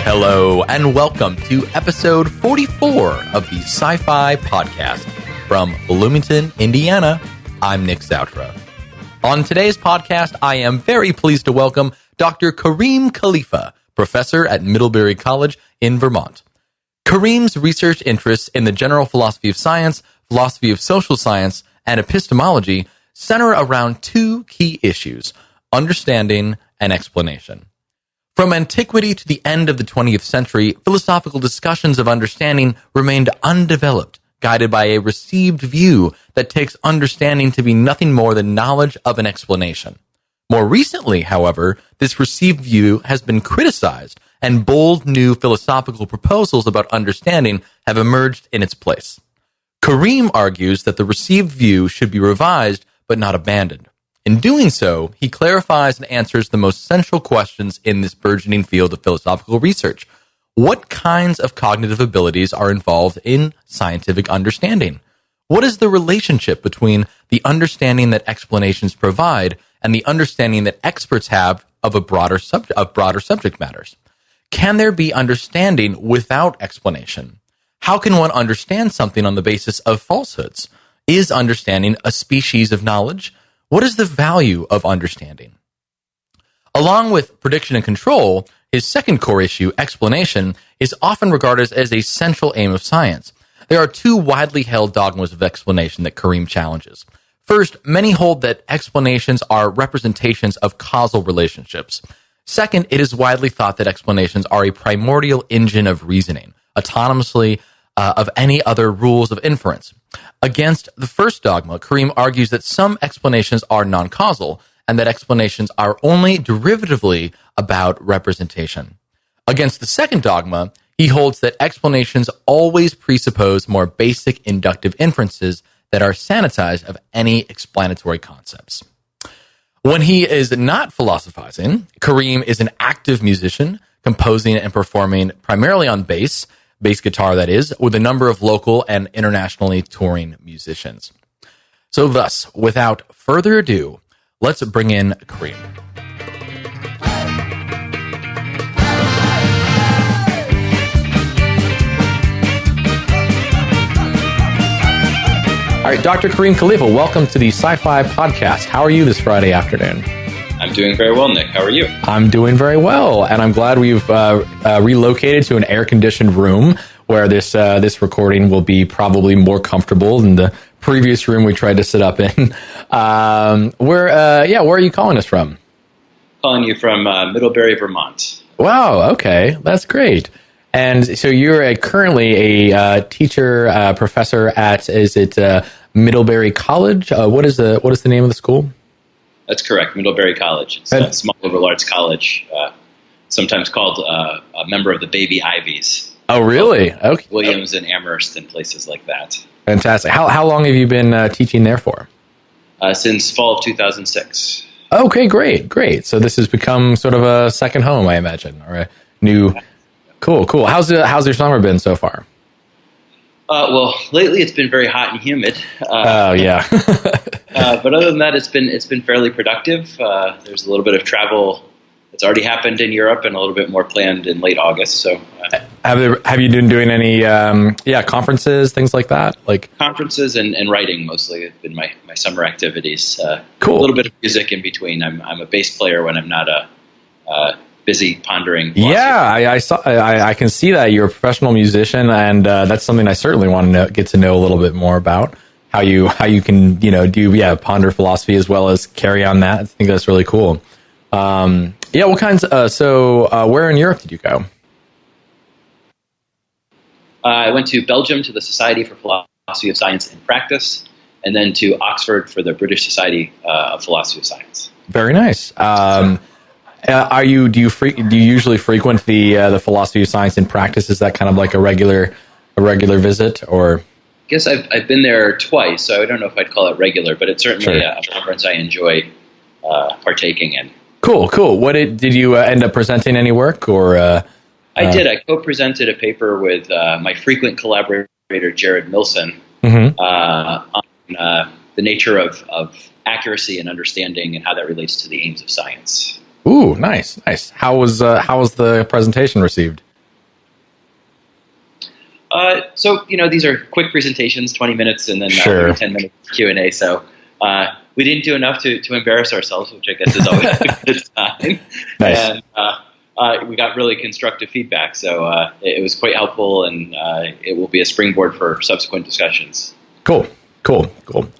Hello, and welcome to episode 44 of the Sci-Fi Podcast. From Bloomington, Indiana, I'm Nick Zoutra. On today's podcast, I am very pleased to welcome Dr. Kareem Khalifa, professor at Middlebury College in Vermont. Kareem's research interests in the general philosophy of science, philosophy of social science, and epistemology center around two key issues: understanding and explanation. From antiquity to the end of the 20th century, philosophical discussions of understanding remained undeveloped, guided by a received view that takes understanding to be nothing more than knowledge of an explanation. More recently, however, this received view has been criticized, and bold new philosophical proposals about understanding have emerged in its place. Kareem argues that the received view should be revised but not abandoned. In doing so, he clarifies and answers the most central questions in this burgeoning field of philosophical research. What kinds of cognitive abilities are involved in scientific understanding? What is the relationship between the understanding that explanations provide and the understanding that experts have of broader subject matters? Can there be understanding without explanation? How can one understand something on the basis of falsehoods? Is understanding a species of knowledge? What is the value of understanding? Along with prediction and control, his second core issue, explanation, is often regarded as a central aim of science. There are two widely held dogmas of explanation that Kareem challenges. First, many hold that explanations are representations of causal relationships. Second, it is widely thought that explanations are a primordial engine of reasoning, autonomously of any other rules of inference. Against the first dogma, Kareem argues that some explanations are non-causal and that explanations are only derivatively about representation. Against the second dogma, he holds that explanations always presuppose more basic inductive inferences that are sanitized of any explanatory concepts. When he is not philosophizing, Kareem is an active musician, composing and performing primarily on bass guitar that is, with a number of local and internationally touring musicians. So thus, without further ado, let's bring in Kareem. All right, Dr. Kareem Khalifa, welcome to the Sci-Fi Podcast. How are you this Friday afternoon? I'm doing very well, Nick. How are you? I'm doing very well, and I'm glad we've relocated to an air-conditioned room where this recording will be probably more comfortable than the previous room we tried to sit up in. Where are you calling us from? Calling you from Middlebury, Vermont. Wow. Okay, that's great. And so you're currently a teacher, professor at Middlebury College? What is the name of the school? That's correct, Middlebury College. It's a small liberal arts college, sometimes called a member of the Baby Ivies. Oh, really? Okay. Williams and Amherst and places like that. Fantastic. How long have you been teaching there for? Since fall of 2006. Okay, great. So this has become sort of a second home, I imagine, or a new. Cool. How's your summer been so far? Well, lately it's been very hot and humid. Yeah. But other than that, it's been fairly productive. There's a little bit of travel that's already happened in Europe, and a little bit more planned in late August. So, have you been doing any conferences, things like that? Like conferences and writing mostly have been my summer activities. Cool. A little bit of music in between. I'm a bass player when I'm not busy pondering philosophy. Yeah, I can see that you're a professional musician, and that's something I certainly want to get to know a little bit more about. How you can ponder philosophy as well as carry on that. I think that's really cool. What kinds? Where in Europe did you go? I went to Belgium to the Society for Philosophy of Science and Practice, and then to Oxford for the British Society of Philosophy of Science. Very nice. Do you usually frequent the Philosophy of Science and Practice? Is that kind of like a regular visit, or? I guess I've been there twice, so I don't know if I'd call it regular, but it's certainly a conference I enjoy partaking in. Cool. What did you end up presenting any work or? I did. I co-presented a paper with my frequent collaborator, Jared Milson, on the nature of accuracy and understanding and how that relates to the aims of science. Ooh, nice. How was the presentation received? So, these are quick presentations, 20 minutes, and then 10 minutes Q&A. So we didn't do enough to embarrass ourselves, which I guess is always a good sign. Nice. And we got really constructive feedback. So it was quite helpful, and it will be a springboard for subsequent discussions. Cool.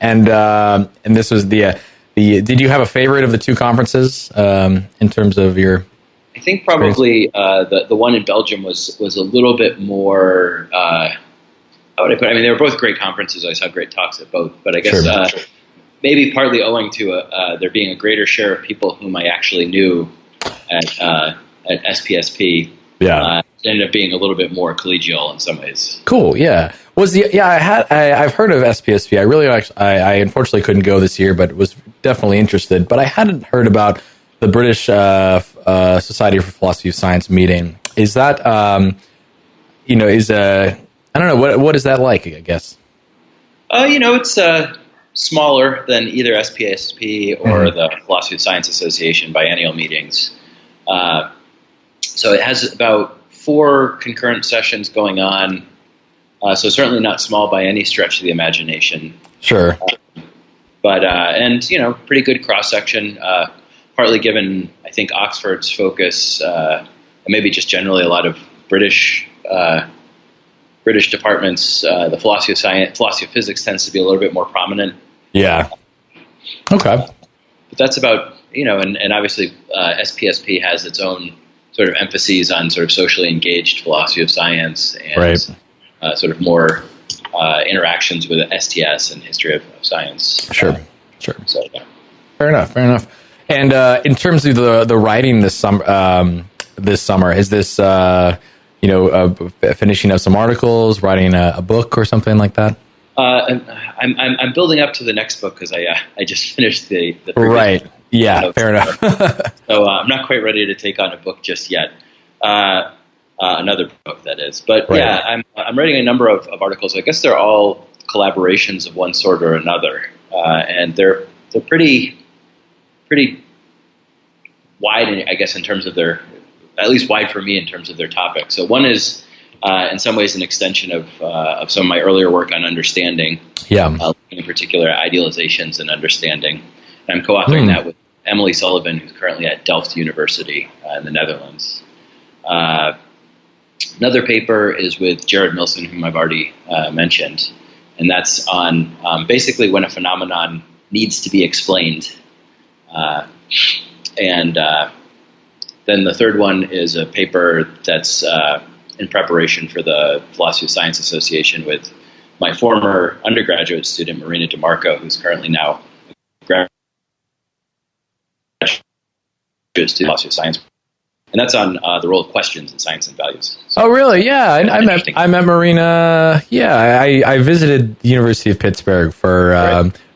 And this was the did you have a favorite of the two conferences in terms of your? I think probably the one in Belgium was a little bit more. How would I put it? I mean, they were both great conferences. I saw great talks at both, but I guess maybe partly owing to there being a greater share of people whom I actually knew at SPSP. Ended up being a little bit more collegial in some ways. Cool. Yeah. I've heard of SPSP. I unfortunately couldn't go this year, but was definitely interested. But I hadn't heard about the British Society for Philosophy of Science meeting. Is that I don't know, what is that like, I guess? It's smaller than either SPSP or the Philosophy of Science Association biennial meetings. So it has about 4 concurrent sessions going on. So certainly not small by any stretch of the imagination. Sure. But pretty good cross-section, partly given, I think, Oxford's focus, and maybe just generally a lot of British departments. The philosophy of science, philosophy of physics tends to be a little bit more prominent. Yeah. Okay. But that's about, and obviously SPSP has its own sort of emphases on sort of socially engaged philosophy of science and sort of more interactions with STS and history of science. Sure. So, yeah. Fair enough. And in terms of the writing this summer, is this finishing up some articles, writing a book or something like that? I'm building up to the next book because I just finished the right. Book. Yeah, fair enough. So I'm not quite ready to take on a book just yet. Another book, that is. But yeah, I'm writing a number of articles. I guess they're all collaborations of one sort or another, and they're pretty wide, I guess, in terms of their, at least wide for me in terms of their topic. So one is in some ways an extension of some of my earlier work on understanding. Yeah. In particular, idealizations and understanding. And I'm co-authoring that with Emily Sullivan, who's currently at Delft University in the Netherlands. Another paper is with Jared Milson, whom I've already mentioned, and that's on basically when a phenomenon needs to be explained. And then the third one is a paper that's in preparation for the Philosophy of Science Association with my former undergraduate student, Marina DeMarco, who's currently now a graduate student in Philosophy of Science. And that's on the role of questions in science and values. So, oh, really? Yeah, I met Marina. Yeah, I visited the University of Pittsburgh for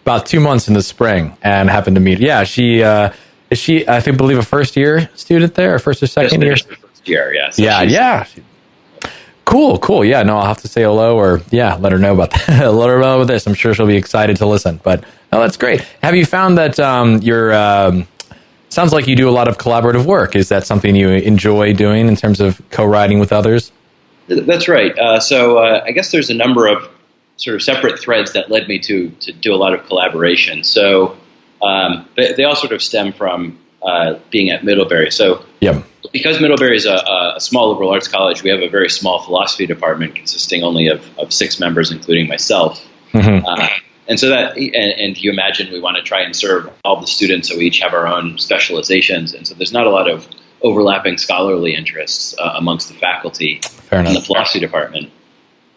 about 2 months in the spring and happened to meet. Yeah, is she? I believe a first year student there, or first or second year. First year, yeah. So yeah. Cool. Yeah, no, I'll have to say hello or let her know about that. Let her know about this. I'm sure she'll be excited to listen. But that's great. Have you found that you're? Sounds like you do a lot of collaborative work. Is that something you enjoy doing in terms of co-writing with others? That's right. So I guess there's a number of sort of separate threads that led me to do a lot of collaboration. So they all sort of stem from being at Middlebury. So because Middlebury is a small liberal arts college, we have a very small philosophy department consisting only of 6 members, including myself. Mm-hmm. And so that, and you imagine we want to try and serve all the students, so we each have our own specializations. And so there's not a lot of overlapping scholarly interests amongst the faculty in the philosophy department.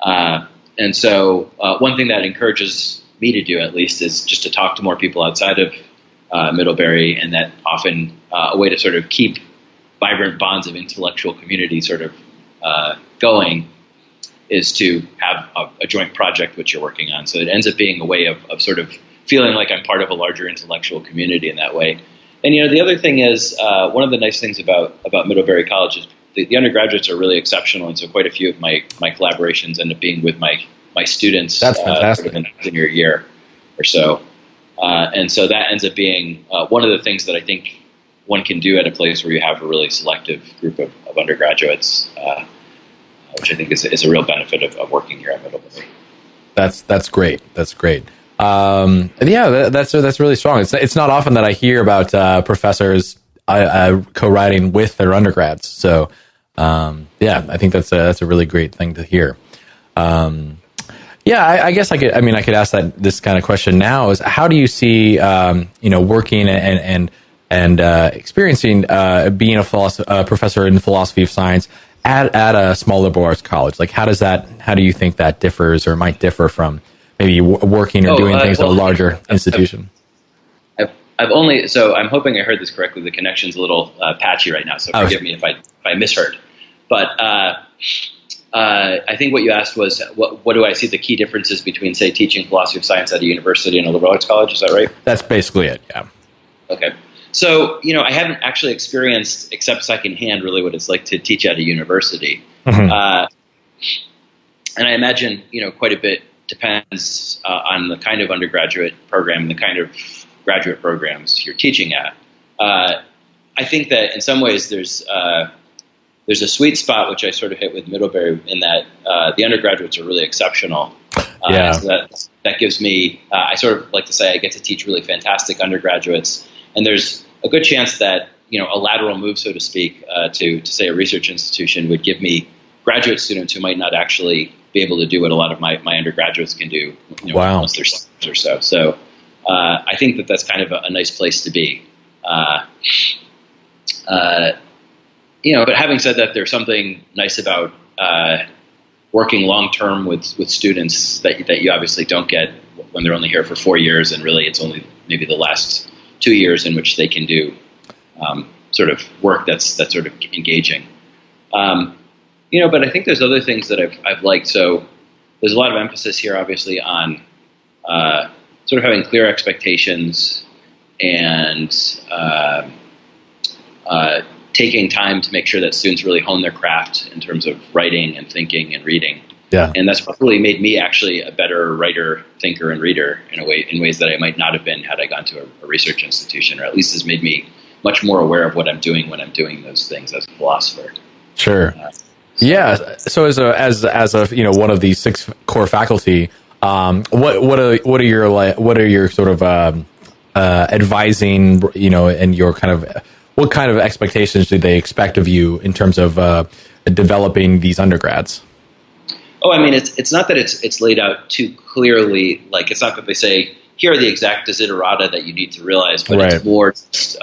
And so one thing that encourages me to do, at least, is just to talk to more people outside of Middlebury, and that often a way to sort of keep vibrant bonds of intellectual community sort of going is to have a joint project which you're working on. So it ends up being a way of sort of feeling like I'm part of a larger intellectual community in that way. And, the other thing is, one of the nice things about Middlebury College is the undergraduates are really exceptional, and so quite a few of my collaborations end up being with my students. That's fantastic. Sort of in the senior year or so, and so that ends up being one of the things that I think one can do at a place where you have a really selective group of undergraduates, which I think is a real benefit of working here at Middlebury. That's great. That's great. That's really strong. It's not often that I hear about professors co-writing with their undergrads. So I think that's a really great thing to hear. I guess I could ask this kind of question now: is how do you see working and experiencing being a professor in philosophy of science at a small liberal arts college? Like, how do you think that differs or might differ from maybe working or doing things at a larger institution? I'm hoping I heard this correctly. The connection's a little patchy right now, so forgive me if I misheard. But I think what you asked was, what do I see the key differences between, say, teaching philosophy of science at a university and a liberal arts college? Is that right? That's basically it, yeah. Okay. So, I haven't actually experienced, except secondhand, really what it's like to teach at a university. Mm-hmm. And I imagine, quite a bit depends on the kind of undergraduate program, the kind of graduate programs you're teaching at. I think that in some ways there's a sweet spot, which I sort of hit with Middlebury, in that the undergraduates are really exceptional. So that gives me, I sort of like to say I get to teach really fantastic undergraduates. And there's a good chance that, a lateral move, so to speak, to say a research institution would give me graduate students who might not actually be able to do what a lot of my undergraduates can do, once they're seniors or so. So I think that that's kind of a nice place to be. But having said that, there's something nice about working long-term with students that you obviously don't get when they're only here for 4 years, and really it's only maybe the last 2 years in which they can do sort of work that's sort of engaging. But I think there's other things that I've liked. So there's a lot of emphasis here, obviously, on sort of having clear expectations and taking time to make sure that students really hone their craft in terms of writing and thinking and reading. Yeah. And that's probably made me actually a better writer, thinker, and reader in ways that I might not have been had I gone to a research institution, or at least has made me much more aware of what I'm doing when I'm doing those things as a philosopher. Sure. So as a one of these 6 core faculty, what are your sort of advising, and your kind of what kind of expectations do they expect of you in terms of developing these undergrads? Oh, I mean, it's not that it's laid out too clearly. Like, it's not that they say, here are the exact desiderata that you need to realize, but It's more just,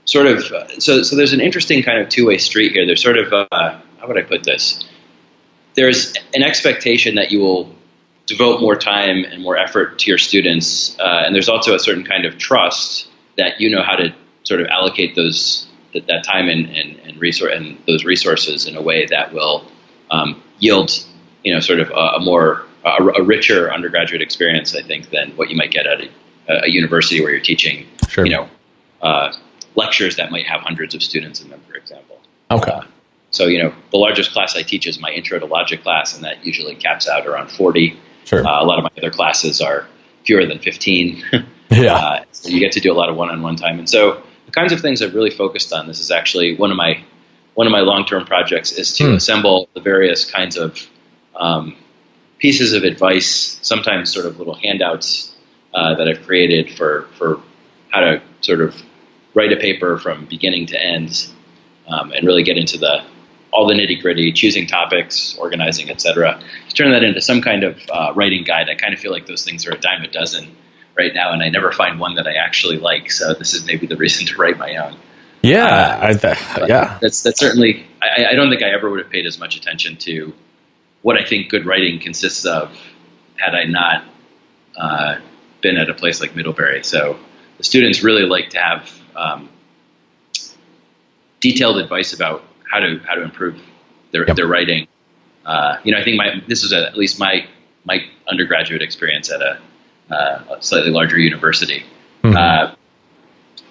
sort of, so there's an interesting kind of two-way street here. There's sort of, how would I put this? There's an expectation that you will devote more time and more effort to your students, and there's also a certain kind of trust that you know how to sort of allocate that time and those resources in a way that will yield, sort of a richer undergraduate experience, I think, than what you might get at a university where you're teaching, sure. Lectures that might have hundreds of students in them, for example. Okay. So, the largest class I teach is my Intro to Logic class, and that usually caps out around 40. Sure. A lot of my other classes are fewer than 15. Yeah. So you get to do a lot of one-on-one time. And so the kinds of things I've really focused on, this is actually one of my long-term projects, is to assemble the various kinds of pieces of advice, sometimes sort of little handouts that I've created for how to sort of write a paper from beginning to end, and really get into all the nitty-gritty, choosing topics, organizing, etc. Turn that into some kind of writing guide. I kind of feel like those things are a dime a dozen right now, and I never find one that I actually like. So this is maybe the reason to write my own. Yeah, That's certainly. I don't think I ever would have paid as much attention to what I think good writing consists of had I not been at a place like Middlebury. So the students really like to have detailed advice about how to improve their writing. I think this is at least my undergraduate experience at a slightly larger university.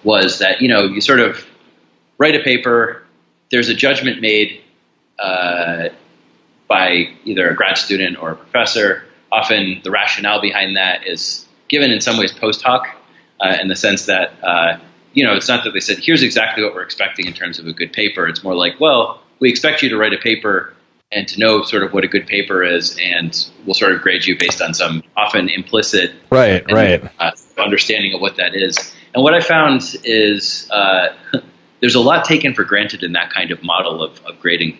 Was that you sort of write a paper. there's a judgment made by either a grad student or a professor. Often the rationale behind that is given in some ways post hoc, in the sense that, it's not that they said, here's exactly what we're expecting in terms of a good paper. It's more like, well, we expect you to write a paper and to know sort of what a good paper is, and we'll sort of grade you based on some often implicit understanding of what that is. And what I found is there's a lot taken for granted in that kind of model of grading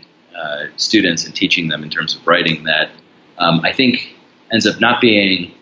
students and teaching them in terms of writing that I think ends up not being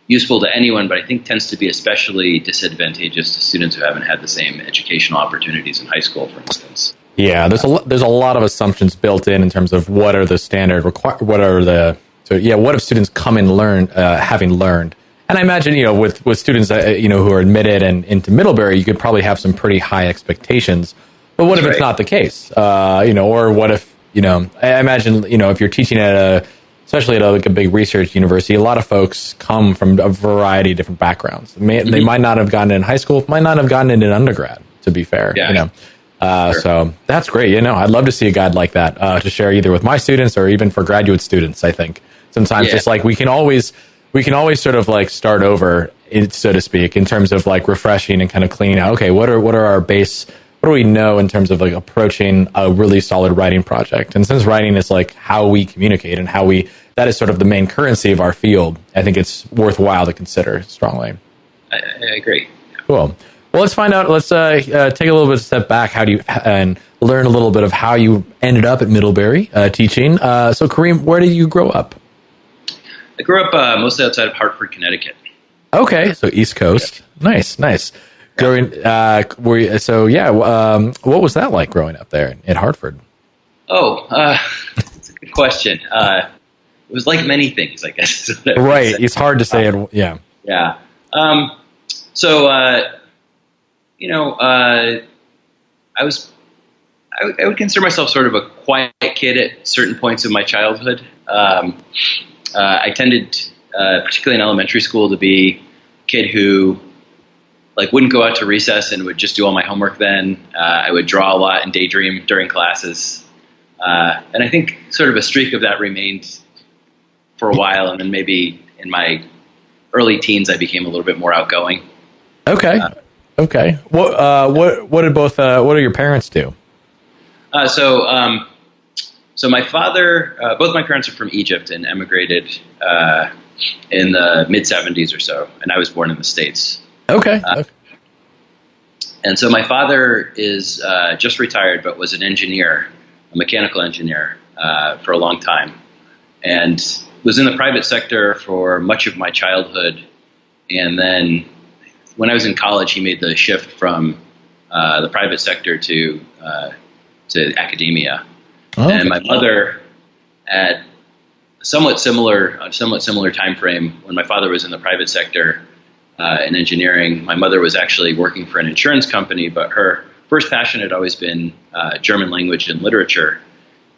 useful to anyone, but I think tends to be especially disadvantageous to students who haven't had the same educational opportunities in high school, for instance. Yeah, there's a lot of assumptions built in terms of what are the standard what if students come and learn having learned. And I imagine, with students who are admitted and into Middlebury, you could probably have some pretty high expectations. But what if it's not the case? Or what if, I imagine, if you're teaching especially at a big research university, a lot of folks come from a variety of different backgrounds. They might not have gotten it in high school, might not have gotten it in undergrad, to be fair. Yeah. Sure. So that's great. I'd love to see a guide like that to share either with my students or even for graduate students. I think sometimes just like we can always sort of like start over, so to speak, in terms of like refreshing and kind of cleaning out. Okay, what are our base? What do we know in terms of like approaching a really solid writing project? And since writing is like how we communicate and that is sort of the main currency of our field, I think it's worthwhile to consider strongly. I agree. Cool. Well, let's find out. Let's take a little bit of a step back. And learn a little bit of how you ended up at Middlebury teaching. So, Kareem, where did you grow up? I grew up mostly outside of Hartford, Connecticut. Okay, so East Coast. Yeah. Nice. Growing, what was that like growing up there in Hartford? That's a good question. It was like many things, I guess. Right, it's hard to say it. Yeah. Yeah. I would consider myself sort of a quiet kid at certain points of my childhood. I tended, particularly in elementary school, to be a kid who wouldn't go out to recess and would just do all my homework then. I would draw a lot and daydream during classes. And I think sort of a streak of that remained for a while. And then maybe in my early teens, I became a little bit more outgoing. Okay. What do your parents do? So my father, both my parents are from Egypt and emigrated in the mid-'70s or so. And I was born in the States. Okay. And so my father is just retired, but was an engineer, a mechanical engineer for a long time, and was in the private sector for much of my childhood. And then when I was in college, he made the shift from the private sector to academia. Oh, and my mother, at a somewhat similar time frame, when my father was in the private sector in engineering, my mother was actually working for an insurance company, but her first passion had always been German language and literature,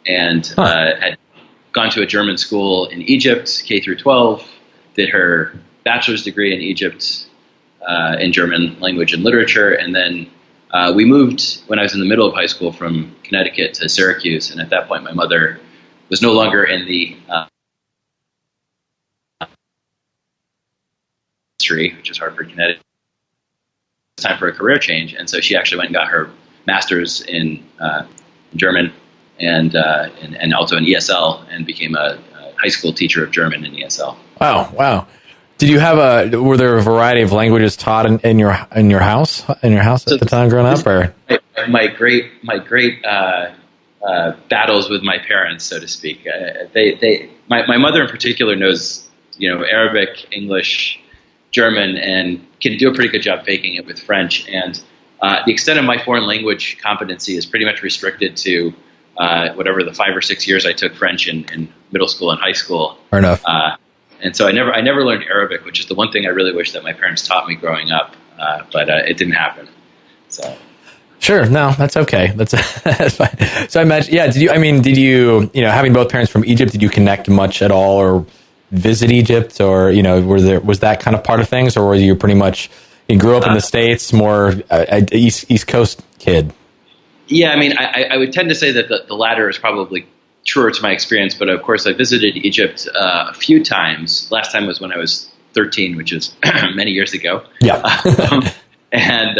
and had gone to a German school in Egypt, K through 12, did her bachelor's degree in Egypt in German language and literature, and then we moved when I was in the middle of high school from Connecticut to Syracuse, and at that point my mother was no longer in the which is Hartford, Connecticut. It's time for a career change, and so she actually went and got her master's in German and also in ESL, and became a high school teacher of German in ESL. Wow! Did you have were there a variety of languages taught in your house at the time growing up, or my great battles with my parents, so to speak? My mother in particular knows Arabic, English, German, and can do a pretty good job faking it with French. And the extent of my foreign language competency is pretty much restricted to whatever the 5 or 6 years I took French in middle school and high school. Fair enough. And so I never learned Arabic, which is the one thing I really wish that my parents taught me growing up, but it didn't happen. So. Sure, no, that's okay. That's fine. So I imagine, did you having both parents from Egypt, did you connect much at all, or visit Egypt, or was that kind of part of things, or were you pretty much you grew up in the States, more East Coast kid? Yeah, I mean, I would tend to say that the latter is probably truer to my experience, but of course I visited Egypt a few times. Last time was when I was 13, which is many years ago. Yeah. And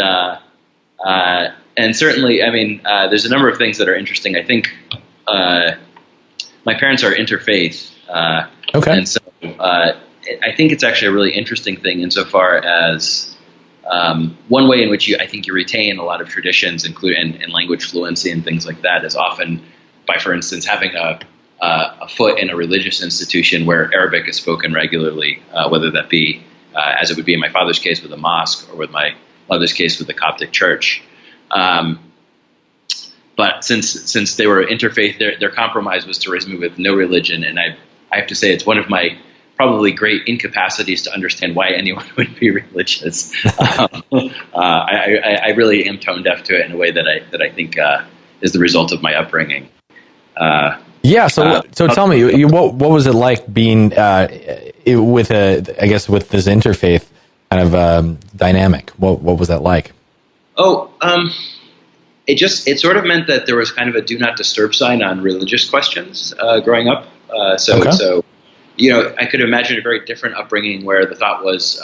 and certainly, I mean, there's a number of things that are interesting. I think my parents are interfaith. Okay. And so I think it's actually a really interesting thing insofar as one way in which I think you retain a lot of traditions, including and language fluency and things like that, is often by, for instance, having a foot in a religious institution where Arabic is spoken regularly, whether that be, as it would be in my father's case, with a mosque, or with my mother's case with the Coptic Church. But since they were interfaith, their compromise was to raise me with no religion, and I have to say it's one of my probably great incapacities to understand why anyone would be religious. I really am tone deaf to it in a way that I think is the result of my upbringing. So tell me, what was it like being with this interfaith kind of dynamic? What was that like? It sort of meant that there was kind of a do not disturb sign on religious questions growing up. So I could imagine a very different upbringing where the thought was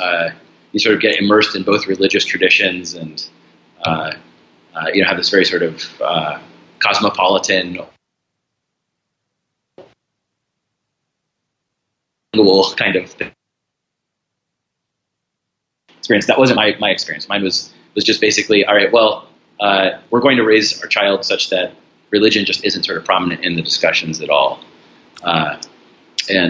you sort of get immersed in both religious traditions and have this very sort of cosmopolitan kind of experience. That wasn't my experience. Mine was just basically, all right, well, we're going to raise our child such that religion just isn't sort of prominent in the discussions at all. It's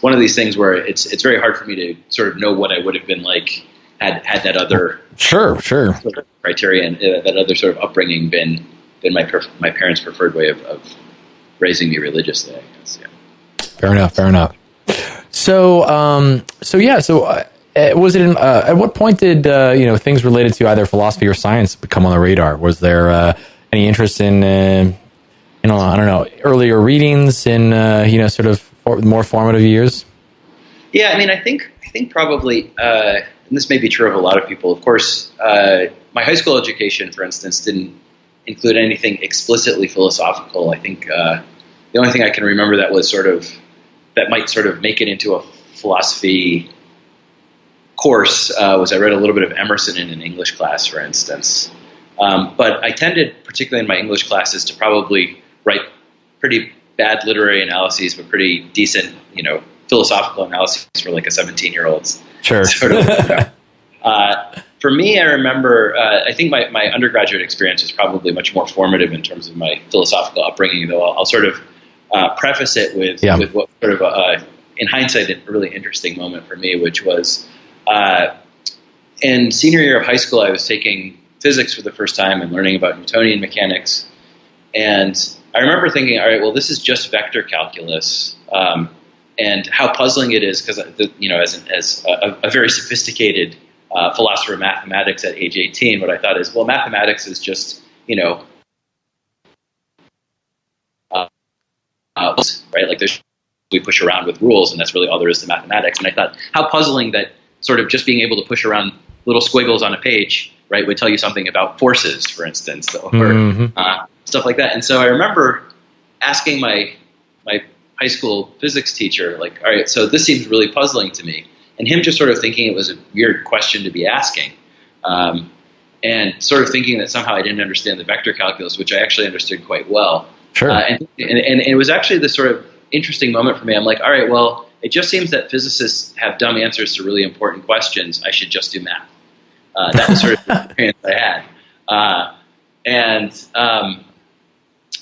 one of these things where it's very hard for me to sort of know what I would have been like had that other sure sort of criteria and that other sort of upbringing been my parents' preferred way of raising me religiously, I guess. Yeah. Fair enough. So was it at what point did things related to either philosophy or science become on the radar? Was there any interest in earlier readings in sort of more formative years? Yeah, I mean, I think probably, and this may be true of a lot of people. Of course, my high school education, for instance, didn't include anything explicitly philosophical. I think the only thing I can remember that might sort of make it into a philosophy course was I read a little bit of Emerson in an English class, for instance. But I tended, particularly in my English classes, to probably write pretty bad literary analyses, but pretty decent, philosophical analyses for like a 17-year-old's. Sure. Sort of, for me, I remember, I think my undergraduate experience was probably much more formative in terms of my philosophical upbringing, though I'll sort of preface it with what sort of, in hindsight, a really interesting moment for me, which was in senior year of high school, I was taking physics for the first time and learning about Newtonian mechanics. And I remember thinking, all right, well, this is just vector calculus, and how puzzling it is because, as a very sophisticated philosopher of mathematics at age 18, what I thought is, well, mathematics is just, right? Like we push around with rules, and that's really all there is to mathematics. And I thought, how puzzling that sort of just being able to push around little squiggles on a page, right, would tell you something about forces, for instance, or stuff like that. And so I remember asking my high school physics teacher, like, all right, so this seems really puzzling to me. And him just sort of thinking it was a weird question to be asking. And sort of thinking that somehow I didn't understand the vector calculus, which I actually understood quite well. Sure. And it was actually this sort of interesting moment for me. I'm like, all right, well, it just seems that physicists have dumb answers to really important questions. I should just do math. That was sort of the experience I had.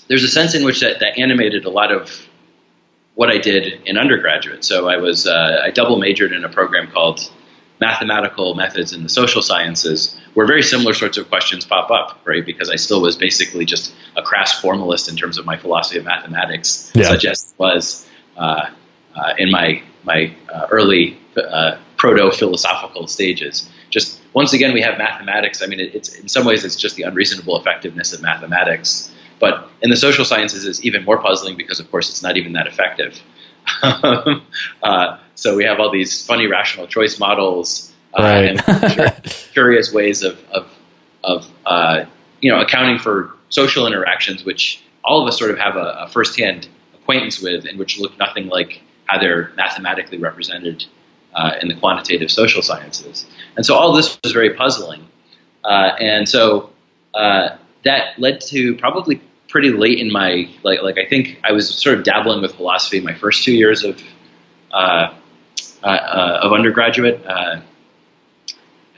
There's a sense in which that animated a lot of what I did in undergraduate. So I double majored in a program called Mathematical Methods in the Social Sciences, where very similar sorts of questions pop up, right? Because I still was basically just a crass formalist in terms of my philosophy of mathematics, such as it was in my early proto-philosophical stages. Just once again, we have mathematics. I mean, it's in some ways it's just the unreasonable effectiveness of mathematics. But in the social sciences, it's even more puzzling because, of course, it's not even that effective. So we have all these funny rational choice models and curious ways of accounting for social interactions, which all of us sort of have a firsthand acquaintance with, and which look nothing like how they're mathematically represented in the quantitative social sciences. And so all this was very puzzling. And so that led to probably pretty late in my, like I think I was sort of dabbling with philosophy in my first 2 years of undergraduate. I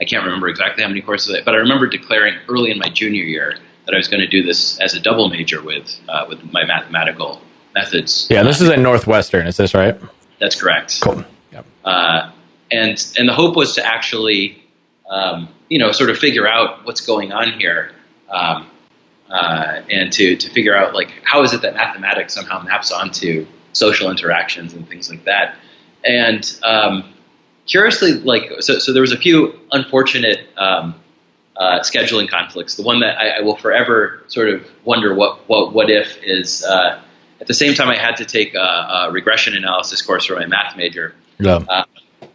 can't remember exactly how many courses, but I remember declaring early in my junior year that I was going to do this as a double major with my mathematical methods. Yeah, this is at Northwestern, is this right? That's correct. Cool. Yep. And the hope was to actually, sort of figure out what's going on here, and to figure out like how is it that mathematics somehow maps onto social interactions and things like that. And curiously, so there was a few unfortunate scheduling conflicts. The one that I will forever sort of wonder what if is at the same time I had to take a regression analysis course for my math major. Yeah.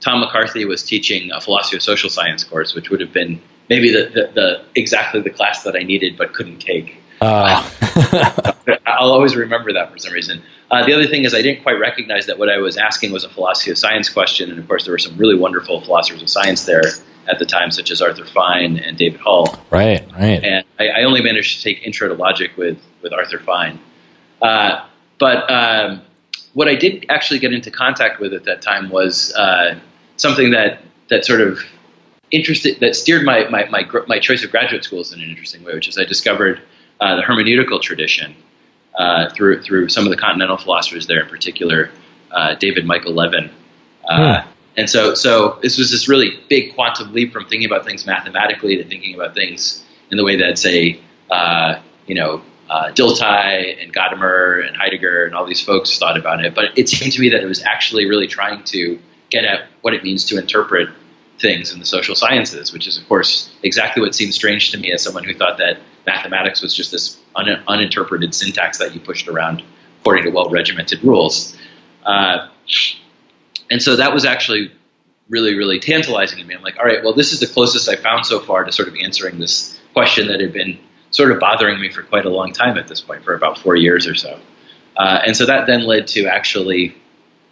Tom McCarthy was teaching a philosophy of social science course, which would have been maybe the exactly the class that I needed but couldn't take. I'll always remember that for some reason. The other thing is I didn't quite recognize that what I was asking was a philosophy of science question, and of course there were some really wonderful philosophers of science there at the time, such as Arthur Fine and David Hull. Right. And I only managed to take Intro to Logic with Arthur Fine. But what I did actually get into contact with at that time was something that sort of steered my choice of graduate schools in an interesting way, which is I discovered the hermeneutical tradition through some of the continental philosophers there, in particular David Michael Levin. And so this was this really big quantum leap from thinking about things mathematically to thinking about things in the way that, say, Dilthey and Gadamer and Heidegger and all these folks thought about it. But it seemed to me that it was actually really trying to get at what it means to interpret things in the social sciences, which is, of course, exactly what seemed strange to me as someone who thought that mathematics was just this uninterpreted syntax that you pushed around according to well-regimented rules. And so that was actually really, really tantalizing to me. I'm like, all right, well, this is the closest I found so far to sort of answering this question that had been sort of bothering me for quite a long time at this point, for about 4 years or so. And so that then led to actually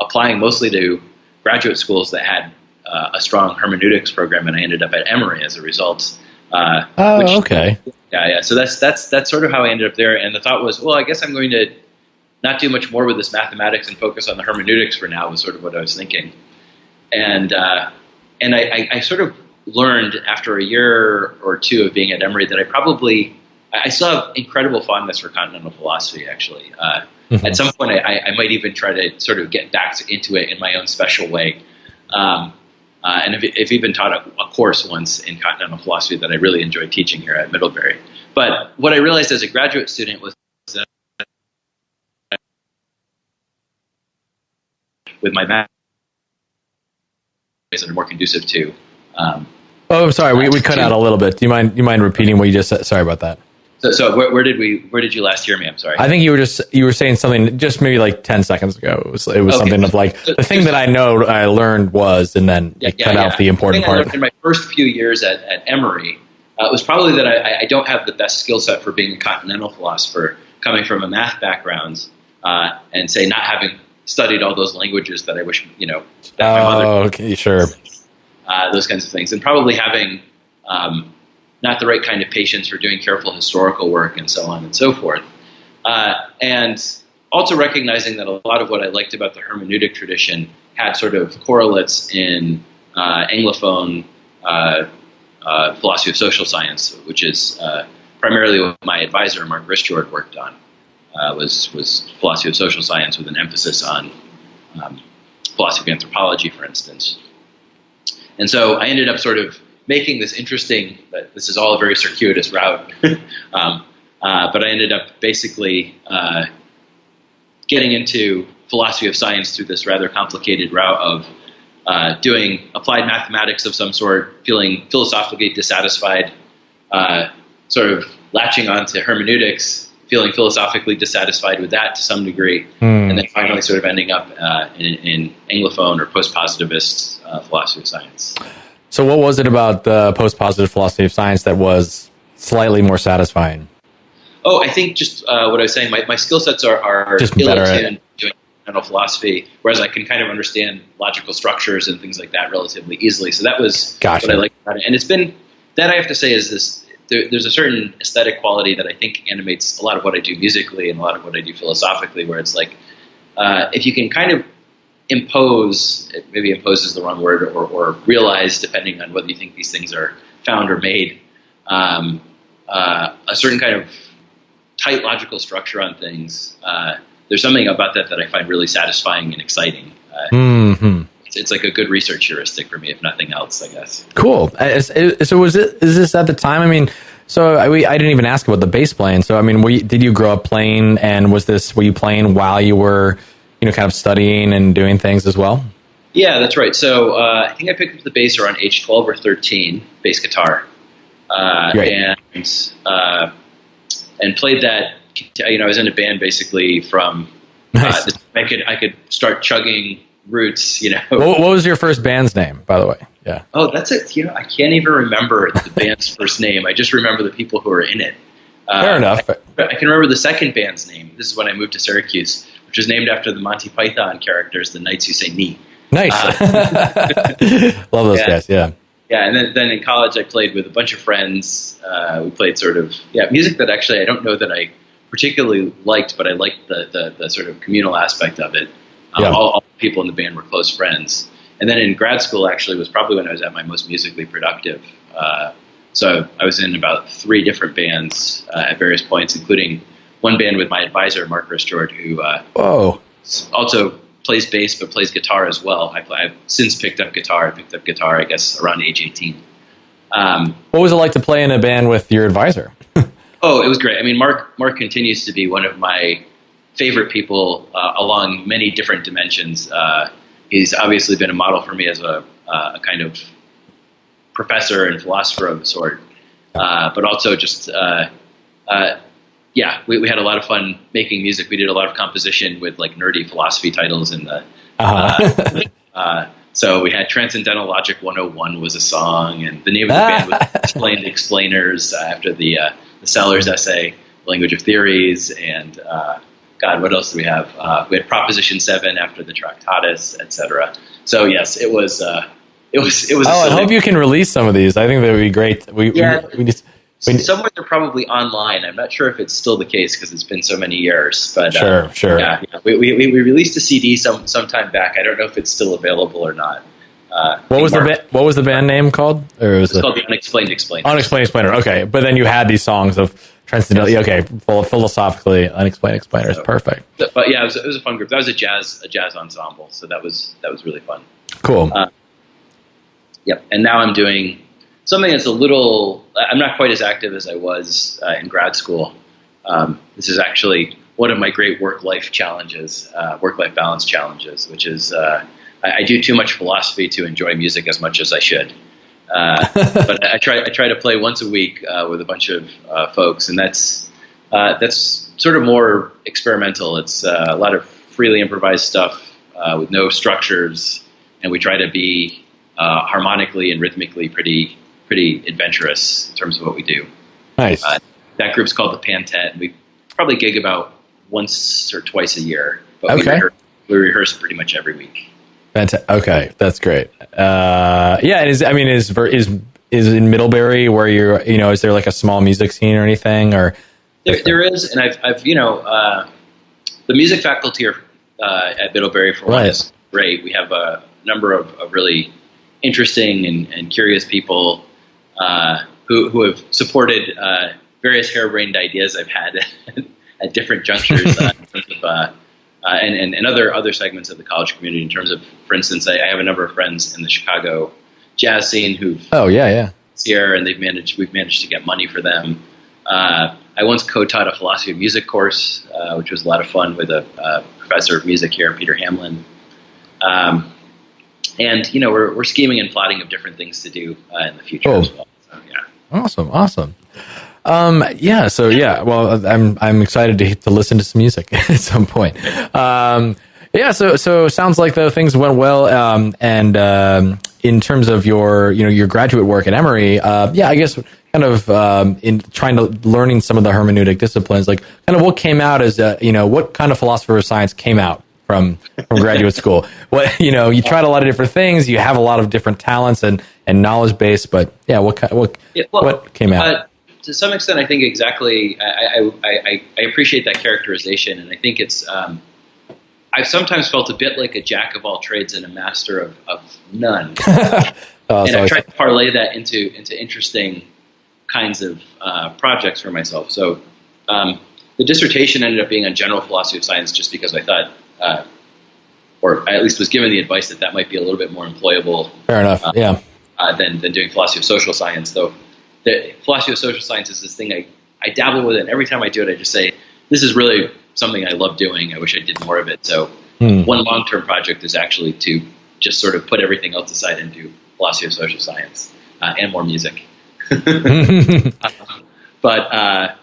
applying mostly to graduate schools that had a strong hermeneutics program, and I ended up at Emory as a result. Okay. Yeah. So that's sort of how I ended up there. And the thought was, well, I guess I'm going to not do much more with this mathematics and focus on the hermeneutics for now, was sort of what I was thinking. And I sort of learned after a year or two of being at Emory that I still have incredible fondness for continental philosophy, actually. At some point, I might even try to sort of get back into it in my own special way. And I've even taught a course once in continental philosophy that I really enjoyed teaching here at Middlebury. But what I realized as a graduate student was that with my math that are more conducive to. I'm sorry, we cut out a little bit. Do you mind repeating what you just said? Sorry about that. So where did you last hear me? I'm sorry. I think you were saying something just maybe like 10 seconds ago. It was something of like the thing that I learned was, and then cut out the important part. I learned in my first few years at Emory was probably that I don't have the best skill set for being a continental philosopher, coming from a math background, and say not having studied all those languages that I wish that my mother. Okay, sure. Those kinds of things, and probably having not the right kind of patience for doing careful historical work and so on and so forth. And also recognizing that a lot of what I liked about the hermeneutic tradition had sort of correlates in Anglophone philosophy of social science, which is primarily what my advisor, Mark Ristjord, worked on, was philosophy of social science with an emphasis on philosophy of anthropology, for instance. And so I ended up sort of making this interesting, but this is all a very circuitous route, but I ended up basically getting into philosophy of science through this rather complicated route of doing applied mathematics of some sort, feeling philosophically dissatisfied, sort of latching on to hermeneutics, feeling philosophically dissatisfied with that to some degree, and then finally sort of ending up in Anglophone or post-positivist philosophy of science. So what was it about the post-positive philosophy of science that was slightly more satisfying? Oh, I think just what I was saying. My skill sets are Just better at it. doing fundamental philosophy, whereas I can kind of understand logical structures and things like that relatively easily. So that was Gotcha. what I liked about it. And it's been that I have to say is this. There's a certain aesthetic quality that I think animates a lot of what I do musically and a lot of what I do philosophically, where it's like if you can kind of impose, maybe impose is the wrong word, or realize, depending on whether you think these things are found or made, a certain kind of tight logical structure on things. There's something about that I find really satisfying and exciting. It's like a good research heuristic for me, if nothing else, I guess. Cool. So is this at the time? I mean, so I didn't even ask about the bass playing. So I mean, did you grow up playing, and were you playing while you were, kind of studying and doing things as well? Yeah, that's right. So I think I picked up the bass around age 12 or 13, bass guitar, and played that. I was in a band basically from. Nice. I could start chugging roots. What was your first band's name, by the way? Yeah. Oh, that's it. I can't even remember the band's first name. I just remember the people who were in it. Fair enough. I can remember the second band's name. This is when I moved to Syracuse, which was named after the Monty Python characters, the Knights Who Say Knee. Nice. Love those guys. Yeah. Yeah, and then in college I played with a bunch of friends. We played sort of music that actually I don't know that I particularly liked, but I liked the sort of communal aspect of it. All the people in the band were close friends. And then in grad school actually was probably when I was at my most musically productive. So I was in about 3 different bands at various points, including one band with my advisor, Mark Ristord, who also plays bass but plays guitar as well. I've since picked up guitar. I picked up guitar, I guess, around age 18. What was it like to play in a band with your advisor? Oh, it was great. I mean, Mark continues to be one of my favorite people along many different dimensions. He's obviously been a model for me as a kind of professor and philosopher of the sort, but also just, we had a lot of fun making music. We did a lot of composition with like nerdy philosophy titles in the. So we had Transcendental Logic 101 was a song, and the name of the band was Explained Explainers after the Sellers essay, Language of Theories, and God, what else do we have? We had Proposition 7 after the Tractatus, etc. So yes, it was. It was. I hope you can release some of these. I think that would be great. Somewhere they're probably online. I'm not sure if it's still the case because it's been so many years. But sure. Yeah. We released a CD some time back. I don't know if it's still available or not. What was the band name called? Or it's called the Unexplained Explainer. Unexplained Explainer. Okay, but then you had these songs of Transcendental. Yes. Okay, philosophically Unexplained Explainer is perfect. But yeah, it was a fun group. That was a jazz ensemble. So that was really fun. Cool. Yep. And now I'm doing something that's I'm not quite as active as I was in grad school. This is actually one of my great work-life balance challenges, which is I do too much philosophy to enjoy music as much as I should. But I try to play once a week with a bunch of folks, and that's sort of more experimental. It's a lot of freely improvised stuff with no structures, and we try to be harmonically and rhythmically pretty adventurous in terms of what we do. Nice. That group's called the Pantet, and we probably gig about once or twice a year, but we rehearse pretty much every week. Okay, that's great. Is in Middlebury where you're, is there like a small music scene or anything, or? There is, and I've the music faculty at Middlebury for one is great. We have a number of really interesting and curious people who have supported various harebrained ideas I've had at different junctures in terms of and other segments of the college community. In terms of, for instance, I have a number of friends in the Chicago jazz scene who've here, and we've managed to get money for them. I once co-taught a philosophy of music course, which was a lot of fun with a professor of music here, Peter Hamlin. And we're scheming and plotting of different things to do in the future as well. So, Awesome. Well, I'm excited to listen to some music at some point. So sounds like though things went well. And in terms of your graduate work at Emory, I guess kind kind of in trying to learning some of the hermeneutic disciplines, like kind of what came out as what kind of philosopher of science came out from graduate school? What you tried a lot of different things. You have a lot of different talents and knowledge base, but yeah, what came out? To some extent, I think exactly. I appreciate that characterization, and I think it's. I've sometimes felt a bit like a jack of all trades and a master of none. And I've tried to parlay that into interesting kinds of projects for myself. So the dissertation ended up being on general philosophy of science just because I thought, or I at least was given the advice that might be a little bit more employable. Fair enough, than doing philosophy of social science. Though the philosophy of social science is this thing I dabble with it, and every time I do it, I just say, this is really something I love doing. I wish I did more of it. So one long-term project is actually to just sort of put everything else aside and do philosophy of social science and more music. But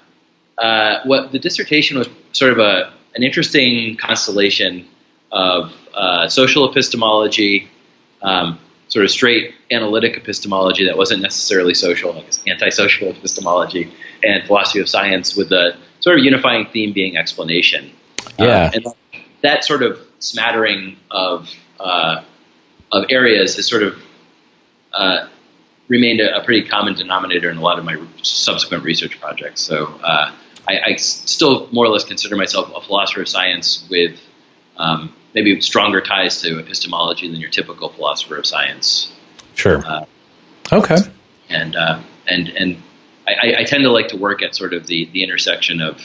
what the dissertation was sort of an interesting constellation of social epistemology, sort of straight analytic epistemology that wasn't necessarily social, like antisocial epistemology, and philosophy of science, with the sort of unifying theme being explanation. And that sort of smattering of areas has sort of remained a pretty common denominator in a lot of my subsequent research projects. So I still more or less consider myself a philosopher of science with maybe stronger ties to epistemology than your typical philosopher of science. Sure. Okay. And I tend to like to work at sort of the intersection of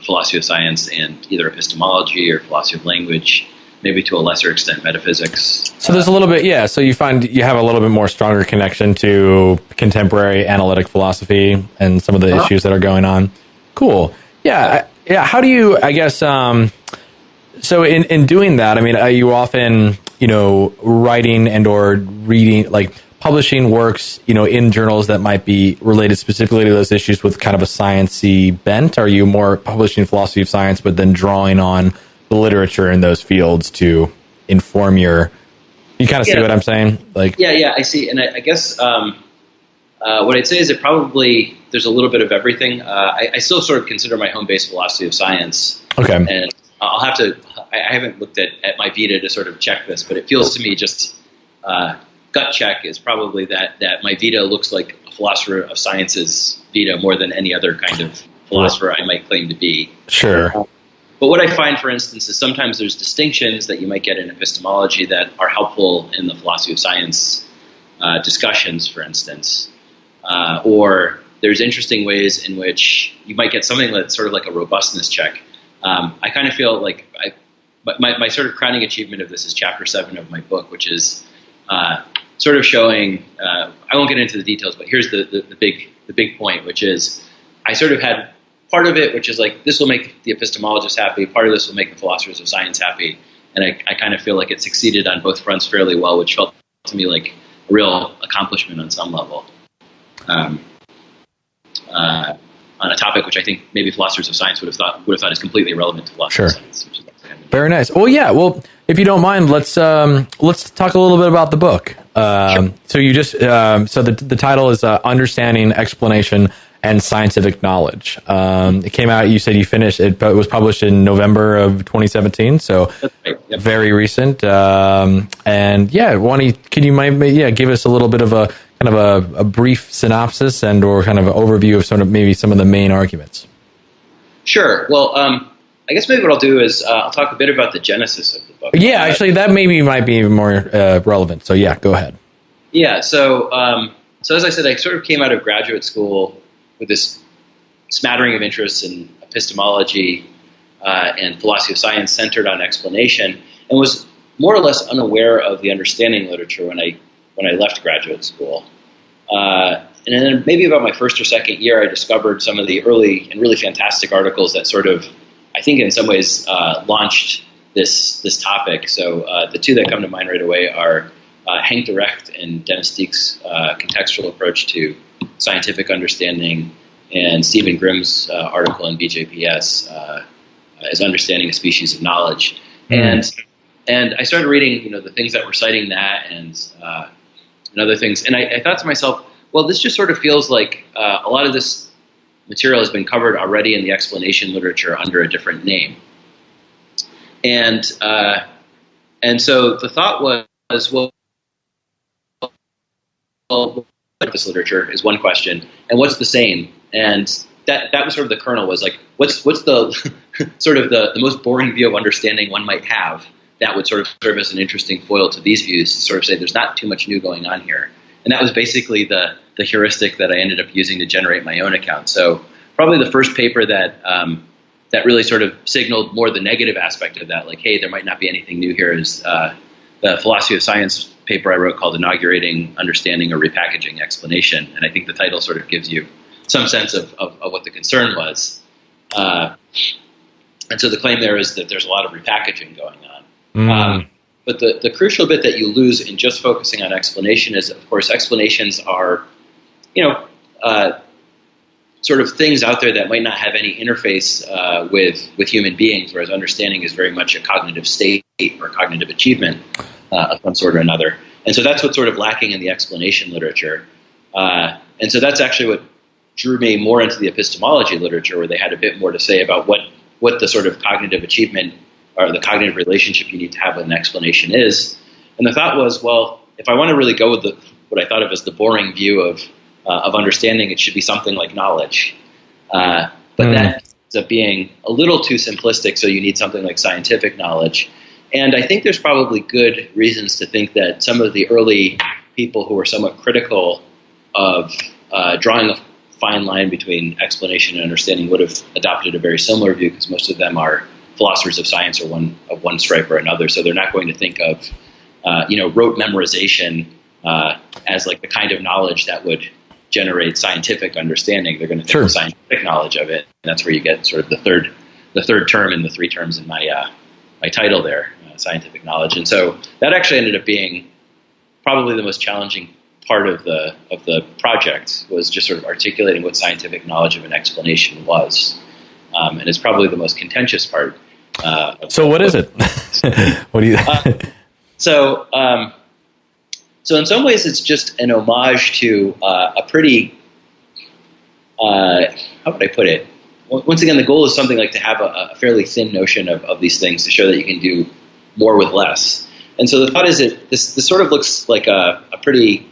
philosophy of science and either epistemology or philosophy of language, maybe to a lesser extent metaphysics. So there's a little bit, so you find you have a little bit more stronger connection to contemporary analytic philosophy and some of the issues that are going on. Cool. Yeah. How do you, I guess, so in doing that, I mean, are you often, writing and or reading, like publishing works, in journals that might be related specifically to those issues with kind of a sciencey bent? Are you more publishing philosophy of science, but then drawing on the literature in those fields to inform you kind of see what I'm saying? Like, I see. And I guess what I'd say is that probably there's a little bit of everything. I still sort of consider my home base philosophy of science. Okay. And I'll have to, I haven't looked at my Vita to sort of check this, but it feels to me just gut check is probably that my Vita looks like a philosopher of science's Vita more than any other kind of philosopher I might claim to be. Sure. But what I find, for instance, is sometimes there's distinctions that you might get in epistemology that are helpful in the philosophy of science discussions, for instance. Or there's interesting ways in which you might get something that's sort of like a robustness check. I kind of feel like my sort of crowning achievement of this is chapter 7 of my book, which is sort of showing, I won't get into the details, but here's the big point, which is I sort of had part of it, which is like, this will make the epistemologists happy, part of this will make the philosophers of science happy, and I kind of feel like it succeeded on both fronts fairly well, which felt to me like a real accomplishment on some level. On a topic which I think maybe philosophers of science would have thought is completely irrelevant to philosophy of science. Which is very nice. Well, if you don't mind, let's talk a little bit about the book. Sure. So you just so the title is Understanding, Explanation, and Scientific Knowledge. It came out. You said you finished it, but it was published in November of 2017. So that's right. Yep. Very recent. And can you give us a little bit of a kind of a brief synopsis and or kind of an overview of some of the main arguments? Sure. Well, I guess maybe what I'll do is I'll talk a bit about the genesis of the book. Yeah, actually, that maybe might be even more relevant. So yeah, go ahead. Yeah. So as I said, I sort of came out of graduate school with this smattering of interests in epistemology and philosophy of science centered on explanation, and was more or less unaware of the understanding literature when I left graduate school. And then maybe about my first or second year, I discovered some of the early and really fantastic articles that sort of, I think in some ways, launched this topic. So the two that come to mind right away are Henk Direct and Dennis Steek's contextual approach to scientific understanding, and Stephen Grimm's article in BJPS as Understanding a Species of Knowledge. Mm. And I started reading, the things that were citing that and other things. And I thought to myself, well, this just sort of feels like a lot of this material has been covered already in the explanation literature under a different name. And so the thought was, well, this literature is one question, and what's the same? And that was sort of the kernel, was like, what's the sort of the most boring view of understanding one might have that would sort of serve as an interesting foil to these views, to sort of say there's not too much new going on here. And that was basically the heuristic that I ended up using to generate my own account. So probably the first paper that that really sort of signaled more the negative aspect of that, like, hey, there might not be anything new here, is the philosophy of science paper I wrote called Inaugurating Understanding or Repackaging Explanation. And I think the title sort of gives you some sense of what the concern was. And so the claim there is that there's a lot of repackaging going on. But the crucial bit that you lose in just focusing on explanation is, of course, explanations are, sort of things out there that might not have any interface with human beings, whereas understanding is very much a cognitive state or cognitive achievement of one sort or another. And so that's what's sort of lacking in the explanation literature. And so that's actually what drew me more into the epistemology literature, where they had a bit more to say about what the sort of cognitive achievement or the cognitive relationship you need to have with an explanation is. And the thought was, well, if I want to really go with what I thought of as the boring view of understanding, it should be something like knowledge. But that ends up being a little too simplistic, so you need something like scientific knowledge. And I think there's probably good reasons to think that some of the early people who were somewhat critical of drawing a fine line between explanation and understanding would have adopted a very similar view, because most of them are philosophers of science or one stripe or another. So they're not going to think of rote memorization as like the kind of knowledge that would generate scientific understanding. They're going to think of scientific knowledge of it, and that's where you get sort of the third term in the three terms in my title there, scientific knowledge. And so that actually ended up being probably the most challenging part of the project, was just sort of articulating what scientific knowledge of an explanation was, and it's probably the most contentious part. So what is it? What do you? So in some ways, it's just an homage to a pretty, how would I put it? Once again, the goal is something like to have a fairly thin notion of these things to show that you can do more with less. And so the thought is that this sort of looks like a pretty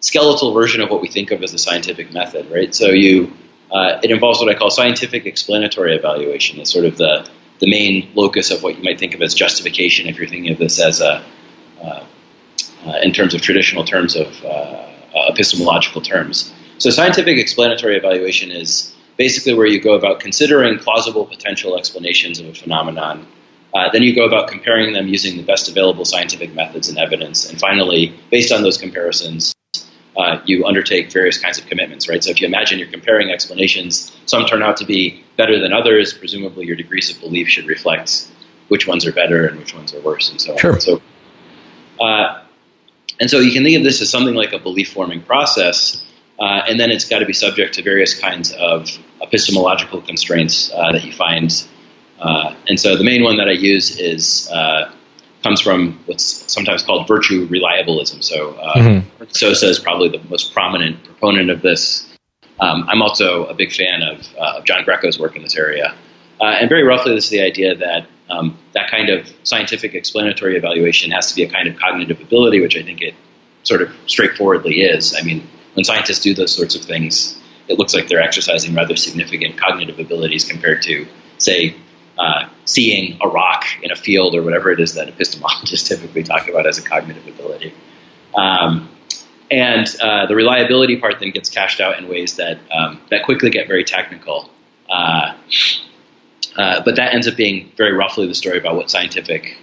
skeletal version of what we think of as the scientific method, right? So it involves what I call scientific explanatory evaluation. It's sort of the main locus of what you might think of as justification, if you're thinking of this as in terms of traditional terms of epistemological terms. So scientific explanatory evaluation is basically where you go about considering plausible potential explanations of a phenomenon. Then you go about comparing them using the best available scientific methods and evidence. And finally, based on those comparisons, you undertake various kinds of commitments, right? So if you imagine you're comparing explanations, some turn out to be better than others. Presumably your degrees of belief should reflect which ones are better and which ones are worse, and so on. And so you can think of this as something like a belief-forming process, and then it's got to be subject to various kinds of epistemological constraints that you find. And so the main one that I use comes from what's sometimes called virtue reliabilism. So Sosa is probably the most prominent proponent of this. I'm also a big fan of John Greco's work in this area. And very roughly, this is the idea that that kind of scientific explanatory evaluation has to be a kind of cognitive ability, which I think it sort of straightforwardly is. I mean, when scientists do those sorts of things, it looks like they're exercising rather significant cognitive abilities compared to, say, seeing a rock in a field or whatever it is that epistemologists typically talk about as a cognitive ability. And the reliability part then gets cashed out in ways that quickly get very technical. But that ends up being very roughly the story about what scientific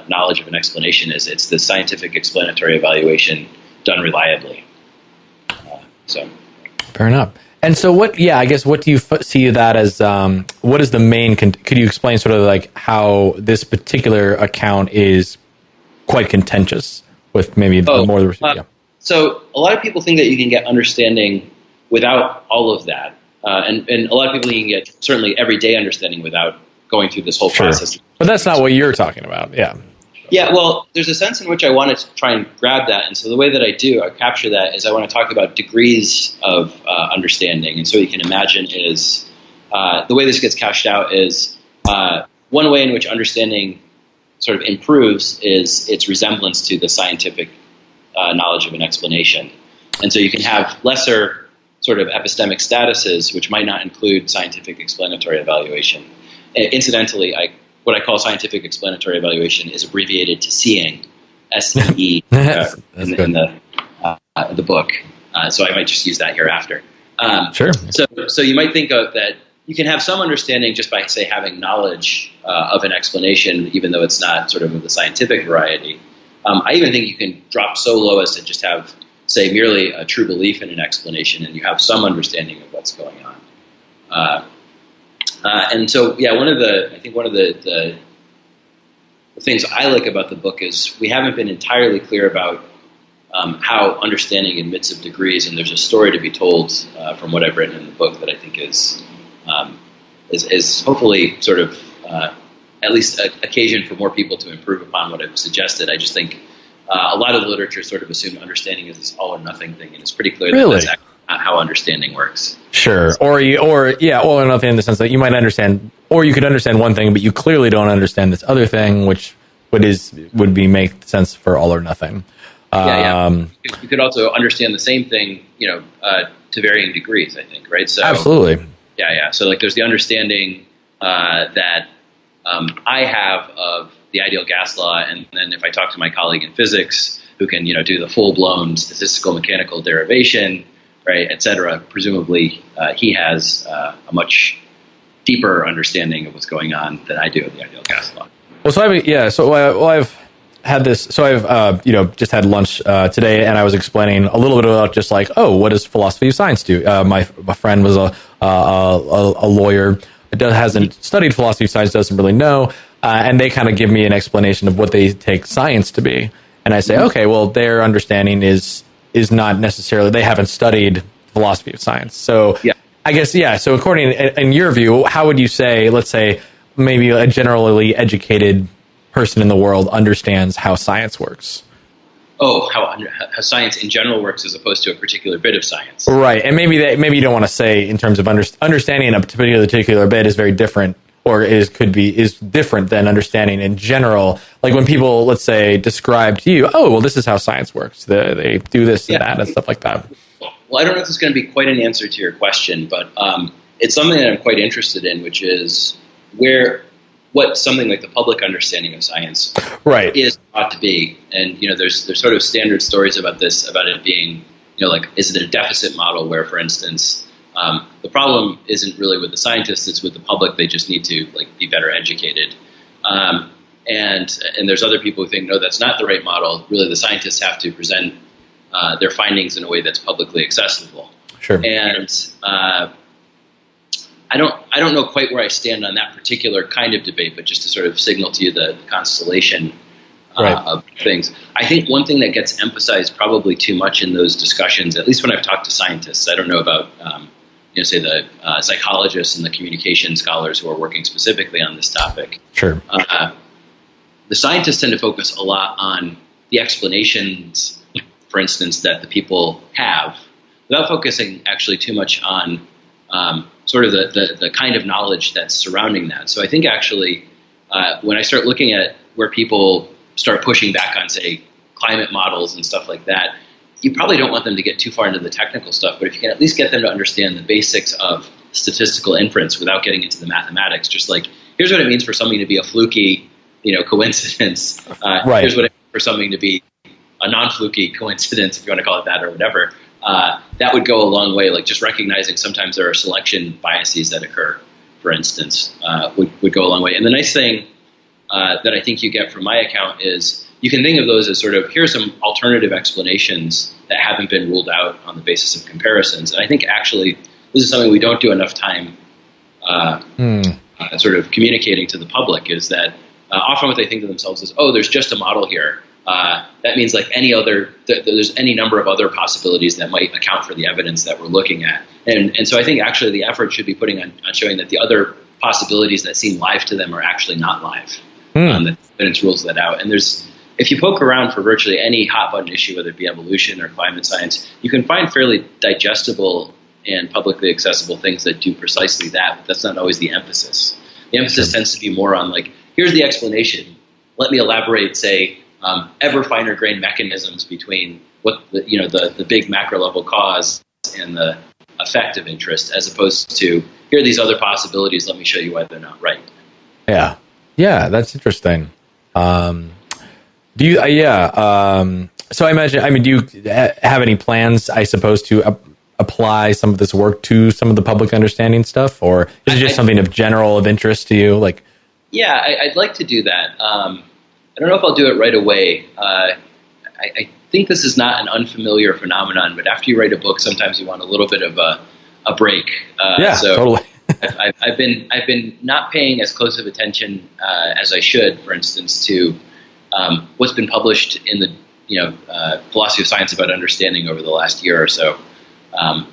knowledge of an explanation is. It's the scientific explanatory evaluation done reliably. Fair enough. And so what do you see that as, what is the main, could you explain sort of like how this particular account is quite contentious with maybe more? So a lot of people think that you can get understanding without all of that. And a lot of people can get certainly everyday understanding without going through this whole process. But that's not what you're talking about. Yeah. Yeah, well, there's a sense in which I want to try and grab that. And so the way that I capture that is I want to talk about degrees of understanding. And so you can imagine is the way this gets cashed out is one way in which understanding sort of improves is its resemblance to the scientific knowledge of an explanation. And so you can have lesser sort of epistemic statuses, which might not include scientific explanatory evaluation. Incidentally, what I call scientific explanatory evaluation is abbreviated to SEEing, SEE, in the book. So I might just use that hereafter. Sure. So you might think of that you can have some understanding just by, say, having knowledge of an explanation, even though it's not sort of the scientific variety. I even think you can drop so low as to just have, say, merely a true belief in an explanation, and you have some understanding of what's going on. And so, yeah, one of the things I like about the book is we haven't been entirely clear about how understanding admits of degrees, and there's a story to be told from what I've written in the book that I think is hopefully sort of at least an occasion for more people to improve upon what I've suggested. I just think a lot of the literature sort of assumed understanding is this all or nothing thing, and it's pretty clear that that's actually not how understanding works. Sure. All or nothing in the sense that you might understand, or you could understand one thing, but you clearly don't understand this other thing, which would make sense for all or nothing. You could also understand the same thing, to varying degrees, I think, right? So absolutely. Yeah. So like there's the understanding that I have of the ideal gas law, and then if I talk to my colleague in physics who can, do the full-blown statistical mechanical derivation, right, et cetera, presumably he has a much deeper understanding of what's going on than I do of the ideal gas law. Well, I've had this. So I've just had lunch today, and I was explaining a little bit about just like, what does philosophy of science do? My friend was a lawyer, hasn't studied philosophy of science, doesn't really know, and they kind of give me an explanation of what they take science to be, and I say, okay, well, their understanding is not necessarily, they haven't studied philosophy of science. So I guess, so according, in your view, how would you say, let's say, maybe a generally educated person in the world understands how science works? How science in general works as opposed to a particular bit of science. Right. And maybe you don't want to say in terms of understanding a particular bit is very different, or is different than understanding in general. Like when people, let's say, describe to you, this is how science works. They do this and that and stuff like that. Well, I don't know if this is going to be quite an answer to your question, but it's something that I'm quite interested in, which is what something like the public understanding of science is ought to be. And, there's sort of standard stories about this, about it being, like, is it a deficit model where, for instance, the problem isn't really with the scientists, it's with the public. They just need to be better educated. And there's other people who think, no, that's not the right model. Really, the scientists have to present their findings in a way that's publicly accessible. Sure. And I don't know quite where I stand on that particular kind of debate, but just to sort of signal to you the constellation of things. I think one thing that gets emphasized probably too much in those discussions, at least when I've talked to scientists, I don't know about, say the psychologists and the communication scholars who are working specifically on this topic. Sure. The scientists tend to focus a lot on the explanations, for instance, that the people have, without focusing actually too much on sort of the kind of knowledge that's surrounding that. So I think actually when I start looking at where people start pushing back on, say, climate models and stuff like that, you probably don't want them to get too far into the technical stuff, but if you can at least get them to understand the basics of statistical inference without getting into the mathematics, just like, here's what it means for something to be a fluky, coincidence. Here's what it means for something to be a non-fluky coincidence, if you want to call it that or whatever. That would go a long way. Like just recognizing sometimes there are selection biases that occur, for instance, would go a long way. And the nice thing that I think you get from my account is you can think of those as sort of, here's some alternative explanations that haven't been ruled out on the basis of comparisons. And I think actually this is something we don't do enough time sort of communicating to the public, is that often what they think to themselves is, there's just a model here. That means like there's any number of other possibilities that might account for the evidence that we're looking at. And so I think actually the effort should be putting on showing that the other possibilities that seem live to them are actually not live. that evidence rules that out. And if you poke around for virtually any hot button issue, whether it be evolution or climate science, you can find fairly digestible and publicly accessible things that do precisely that. But that's not always the emphasis. The emphasis tends to be more on like, here's the explanation. Let me elaborate, say, ever finer grained mechanisms between what the big macro level cause and the effect of interest, as opposed to here are these other possibilities. Let me show you why they're not right. Yeah, that's interesting. Do you? So I imagine. Do you have any plans? I suppose to apply some of this work to some of the public understanding stuff, or is it just something of interest to you? Like, yeah, I'd like to do that. I don't know if I'll do it right away. I think this is not an unfamiliar phenomenon, but after you write a book, sometimes you want a little bit of a break. Totally. I've been not paying as close of attention as I should, for instance, to what's been published in the philosophy of science about understanding over the last year or so, and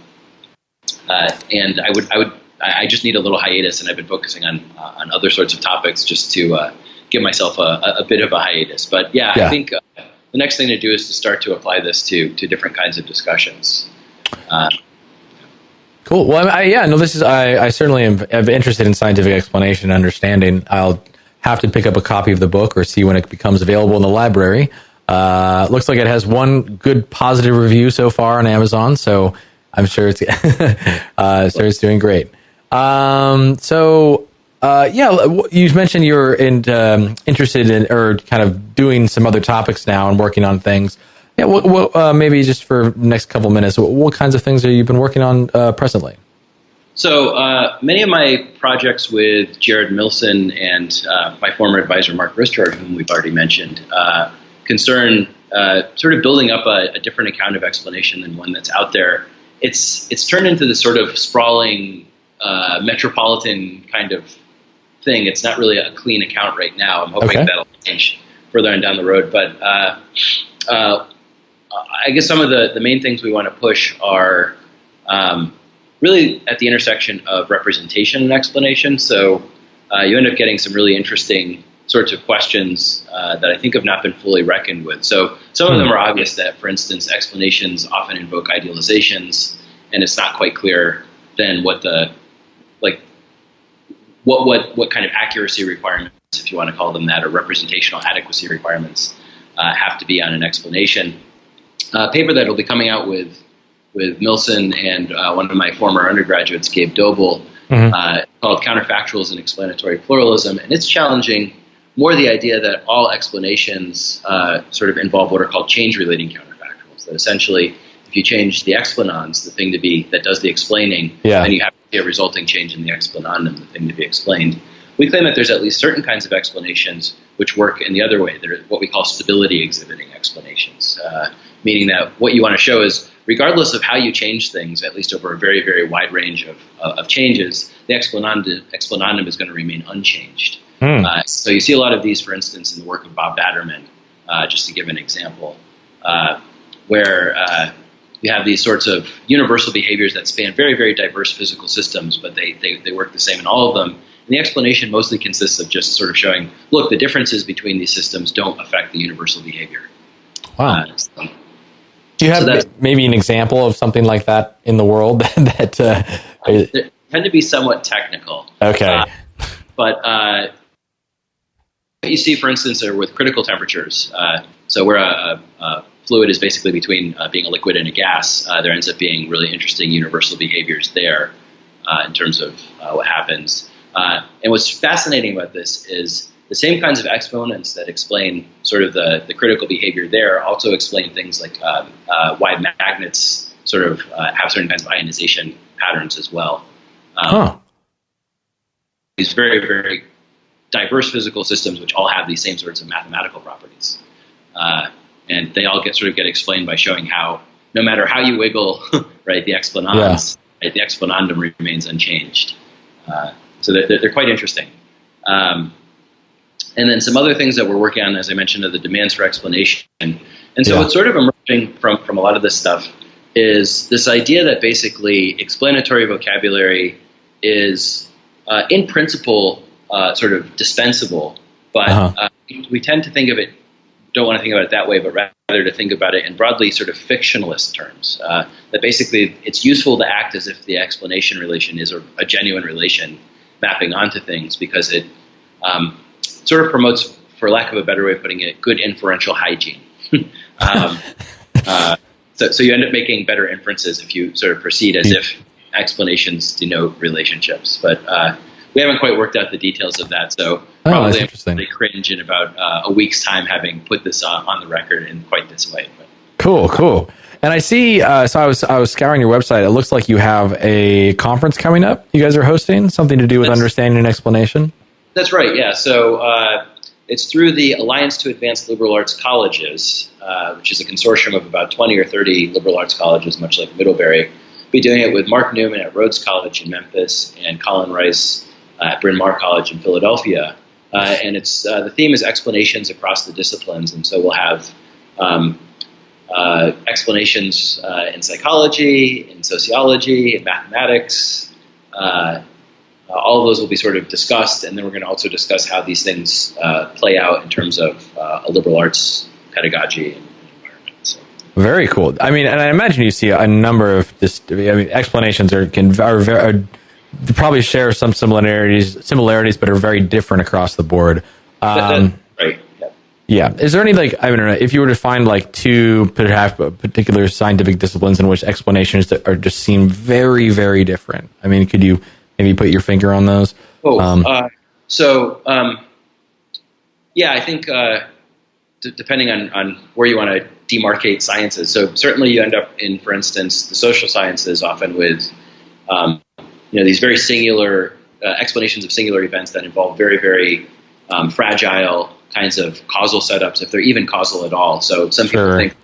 I just need a little hiatus, and I've been focusing on other sorts of topics just to give myself a bit of a hiatus. But I think the next thing to do is to start to apply this to different kinds of discussions. Cool. Well, I certainly am interested in scientific explanation and understanding. I'll have to pick up a copy of the book or see when it becomes available in the library. Looks like it has one good positive review so far on Amazon, so I'm sure it's it's doing great. You mentioned you're interested in or kind of doing some other topics now and working on things. Yeah, maybe just for the next couple minutes, what kinds of things have you been working on presently? So many of my projects with Jared Milson and my former advisor, Mark Rischard, whom we've already mentioned, concern sort of building up a different account of explanation than one that's out there. It's turned into this sort of sprawling metropolitan kind of thing. It's not really a clean account right now. I'm hoping that'll change further on down the road. But I guess some of the main things we want to push are really at the intersection of representation and explanation. So you end up getting some really interesting sorts of questions that I think have not been fully reckoned with. So some of them are obvious that, for instance, explanations often invoke idealizations, and it's not quite clear then what kind of accuracy requirements, if you want to call them that, or representational adequacy requirements have to be on an explanation. A paper that will be coming out with Milson and one of my former undergraduates, Gabe Doble, called Counterfactuals and Explanatory Pluralism. And it's challenging more the idea that all explanations sort of involve what are called change-relating counterfactuals. That essentially, if you change the explanans, the thing to be that does the explaining, then you have to see a resulting change in the explanandum, the thing to be explained. We claim that there's at least certain kinds of explanations which work in the other way. They're what we call stability exhibiting explanations, meaning that what you want to show is regardless of how you change things, at least over a very, very wide range of changes, the explanandum is going to remain unchanged. So you see a lot of these, for instance, in the work of Bob Batterman, just to give an example, where you have these sorts of universal behaviors that span very, very diverse physical systems, but they work the same in all of them. And the explanation mostly consists of just sort of showing, look, the differences between these systems don't affect the universal behavior. Wow. Do you have maybe an example of something like that in the world that they tend to be somewhat technical. Okay. But you see, for instance, with critical temperatures, so where a fluid is basically between being a liquid and a gas, there ends up being really interesting universal behaviors there in terms of what happens. And what's fascinating about this is the same kinds of exponents that explain sort of the critical behavior there also explain things like why magnets sort of have certain kinds of ionization patterns as well. These very, very diverse physical systems which all have these same sorts of mathematical properties. And they all get explained by showing how no matter how you wiggle, right, the explanans, right, the explanandum remains unchanged. So they're quite interesting. And then some other things that we're working on, as I mentioned, are the demands for explanation. And so what's sort of emerging from a lot of this stuff is this idea that basically explanatory vocabulary is, in principle, sort of dispensable But Uh-huh. we tend to think of it, don't want to think about it that way, but rather to think about it in broadly sort of fictionalist terms. That basically it's useful to act as if the explanation relation is a genuine relation mapping onto things, because it sort of promotes, for lack of a better way of putting it, good inferential hygiene. So you end up making better inferences if you sort of proceed as if explanations denote relationships. But we haven't quite worked out the details of that, so probably I'm really cringe in about a week's time having put this on the record in quite this way. But. Cool. And I see, so I was scouring your website. It looks like you have a conference coming up you guys are hosting, something to do with understanding and explanation? That's right, yeah. So it's through the Alliance to Advanced Liberal Arts Colleges, which is a consortium of about 20 or 30 liberal arts colleges, much like Middlebury. We'll be doing it with Mark Newman at Rhodes College in Memphis and Colin Rice at Bryn Mawr College in Philadelphia. And it's the theme is explanations across the disciplines. And so we'll have explanations in psychology, in sociology, in mathematics. All of those will be sort of discussed, and then we're going to also discuss how these things play out in terms of a liberal arts pedagogy and environment. So. Very cool. I mean, and I imagine you see a number of explanations they probably share some similarities, but are very different across the board. Right. Yeah. Is there any, I don't know, if you were to find two particular scientific disciplines in which explanations that are just seem very, very different? I mean, could you maybe put your finger on those? Yeah, I think depending on where you want to demarcate sciences. So certainly you end up in, for instance, the social sciences often with these very singular explanations of singular events that involve very, very fragile kinds of causal setups, if they're even causal at all. So some people think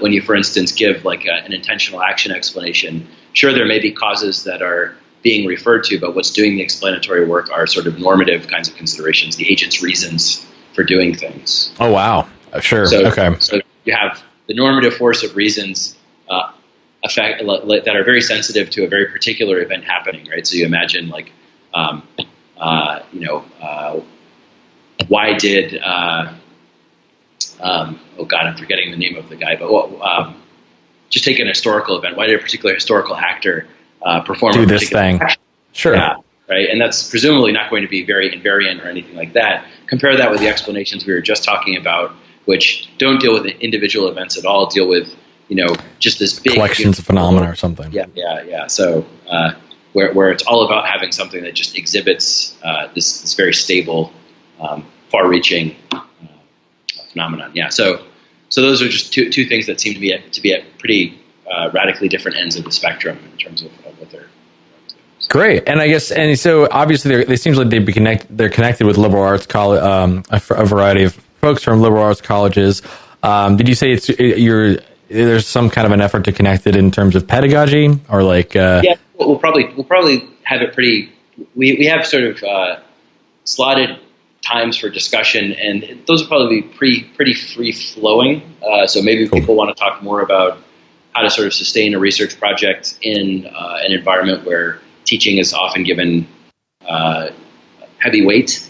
when you, for instance, give an intentional action explanation, sure, there may be causes that are being referred to, but what's doing the explanatory work are sort of normative kinds of considerations, the agent's reasons for doing things. Oh, wow. Sure. So you have the normative force of reasons that are very sensitive to a very particular event happening, right? So you imagine why did I'm forgetting the name of the guy, but just take an historical event. Why did a particular historical actor perform this thing? Action? Sure. Yeah, right. And that's presumably not going to be very invariant or anything like that. Compare that with the explanations we were just talking about, which don't deal with individual events at all, deal with just this big collections of phenomena or something. Yeah. So where it's all about having something that just exhibits this very stable, far-reaching phenomenon. Yeah. So those are just two things that seem to be at pretty radically different ends of the spectrum in terms of what they're. Great, and I guess, and so obviously they seems like they're connected with liberal arts college, a variety of folks from liberal arts colleges. Did you say there's some kind of an effort to connect it in terms of pedagogy or Yeah, we'll probably have it pretty. We have sort of slotted times for discussion, and those will probably be pretty free flowing. So maybe people want to talk more about how to sort of sustain a research project in an environment where teaching is often given heavy weight.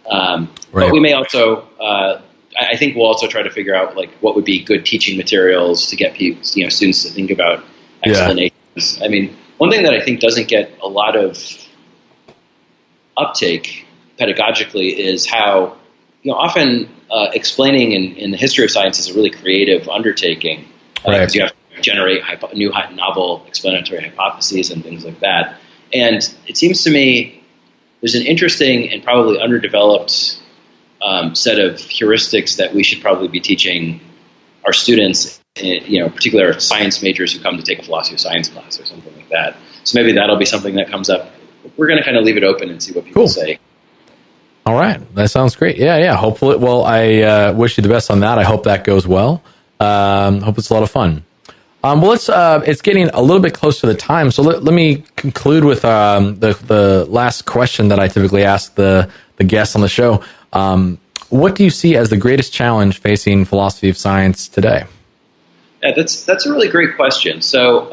But we may also, I think we'll also try to figure out what would be good teaching materials to get people, students to think about explanations. Yeah. I mean, one thing that I think doesn't get a lot of uptake pedagogically is how, often explaining in the history of science is a really creative undertaking. Because you have to generate new novel explanatory hypotheses and things like that. And it seems to me there's an interesting and probably underdeveloped set of heuristics that we should probably be teaching our students, particularly our science majors who come to take a philosophy of science class or something like that. So maybe that'll be something that comes up. We're going to kind of leave it open and see what people say. All right. That sounds great. Yeah. Hopefully, well, I wish you the best on that. I hope that goes well. Hope it's a lot of fun. Well, it's getting a little bit close to the time, so let me conclude with the last question that I typically ask the guests on the show. What do you see as the greatest challenge facing philosophy of science today? Yeah, that's a really great question. So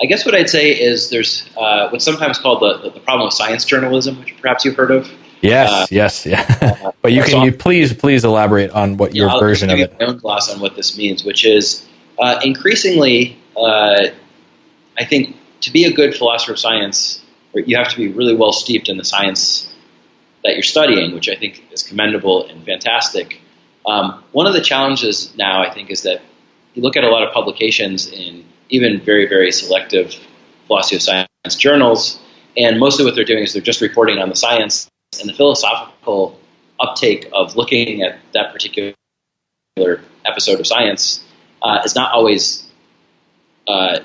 I guess what I'd say is there's what's sometimes called the problem of science journalism, which perhaps you've heard of. Yes, yeah. But you please elaborate on what your version of it. I'll give you my own gloss on what this means, which is increasingly, I think, to be a good philosopher of science, you have to be really well steeped in the science that you're studying, which I think is commendable and fantastic. One of the challenges now, I think, is that you look at a lot of publications in even very, very selective philosophy of science journals, and mostly what they're doing is they're just reporting on the science, and the philosophical uptake of looking at that particular episode of science is not always, I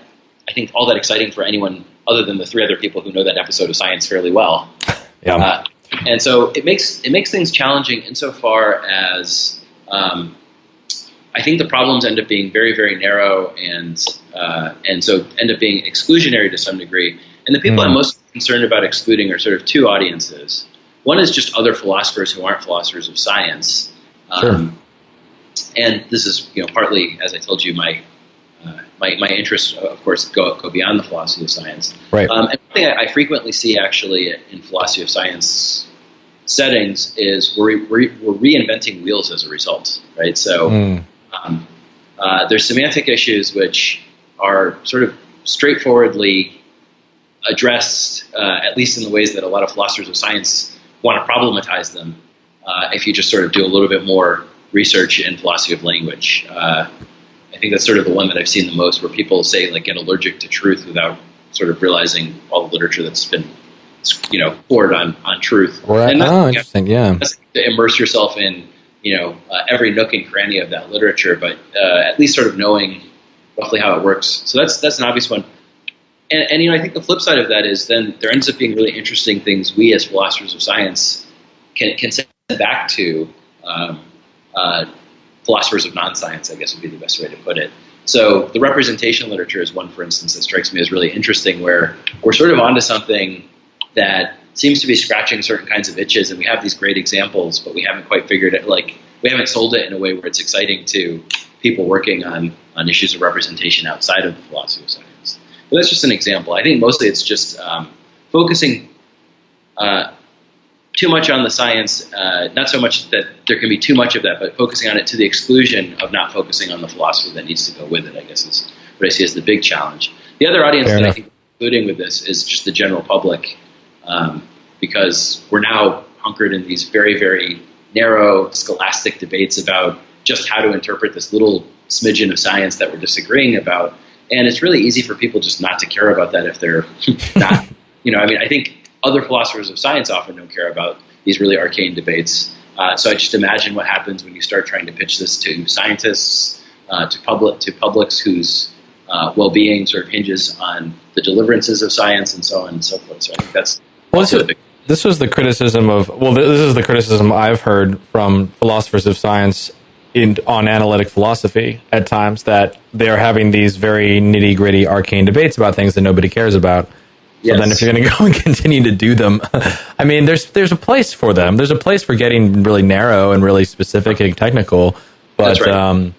think, all that exciting for anyone other than the three other people who know that episode of science fairly well. Yeah. And so it makes things challenging insofar as I think the problems end up being very, very narrow and so end up being exclusionary to some degree. And the people I'm most concerned about excluding are sort of two audiences. One is just other philosophers who aren't philosophers of science. Sure. And this is, partly, as I told you, my interests, of course, go beyond the philosophy of science. Right. And one thing I frequently see actually in philosophy of science settings is we're reinventing wheels as a result, right? So there's semantic issues which are sort of straightforwardly addressed, at least in the ways that a lot of philosophers of science want to problematize them, if you just sort of do a little bit more research in philosophy of language. I think that's sort of the one that I've seen the most, where people say, like, get allergic to truth without sort of realizing all the literature that's been, poured on truth. Right. And interesting. Yeah. To immerse yourself in, every nook and cranny of that literature, but at least sort of knowing roughly how it works. So that's an obvious one. And I think the flip side of that is then there ends up being really interesting things we as philosophers of science can send back to philosophers of non-science, I guess would be the best way to put it. So the representation literature is one, for instance, that strikes me as really interesting, where we're sort of onto something that seems to be scratching certain kinds of itches, and we have these great examples, but we haven't quite figured it, we haven't sold it in a way where it's exciting to people working on issues of representation outside of the philosophy of science. But that's just an example. I think mostly it's just focusing too much on the science, not so much that there can be too much of that, but focusing on it to the exclusion of not focusing on the philosophy that needs to go with it, I guess is what I see as the big challenge. The other audience I think including with this is just the general public, because we're now hunkered in these very, very narrow scholastic debates about just how to interpret this little smidgen of science that we're disagreeing about. And it's really easy for people just not to care about that if they're not, I think other philosophers of science often don't care about these really arcane debates. So I just imagine what happens when you start trying to pitch this to scientists, to publics whose well-being sort of hinges on the deliverances of science and so on and so forth. So I think that's this was the criticism this is the criticism I've heard from philosophers of science on analytic philosophy at times, that they're having these very nitty-gritty arcane debates about things that nobody cares about. So then if you're going to go and continue to do them, I mean, there's a place for them. There's a place for getting really narrow and really specific and technical. But, that's right.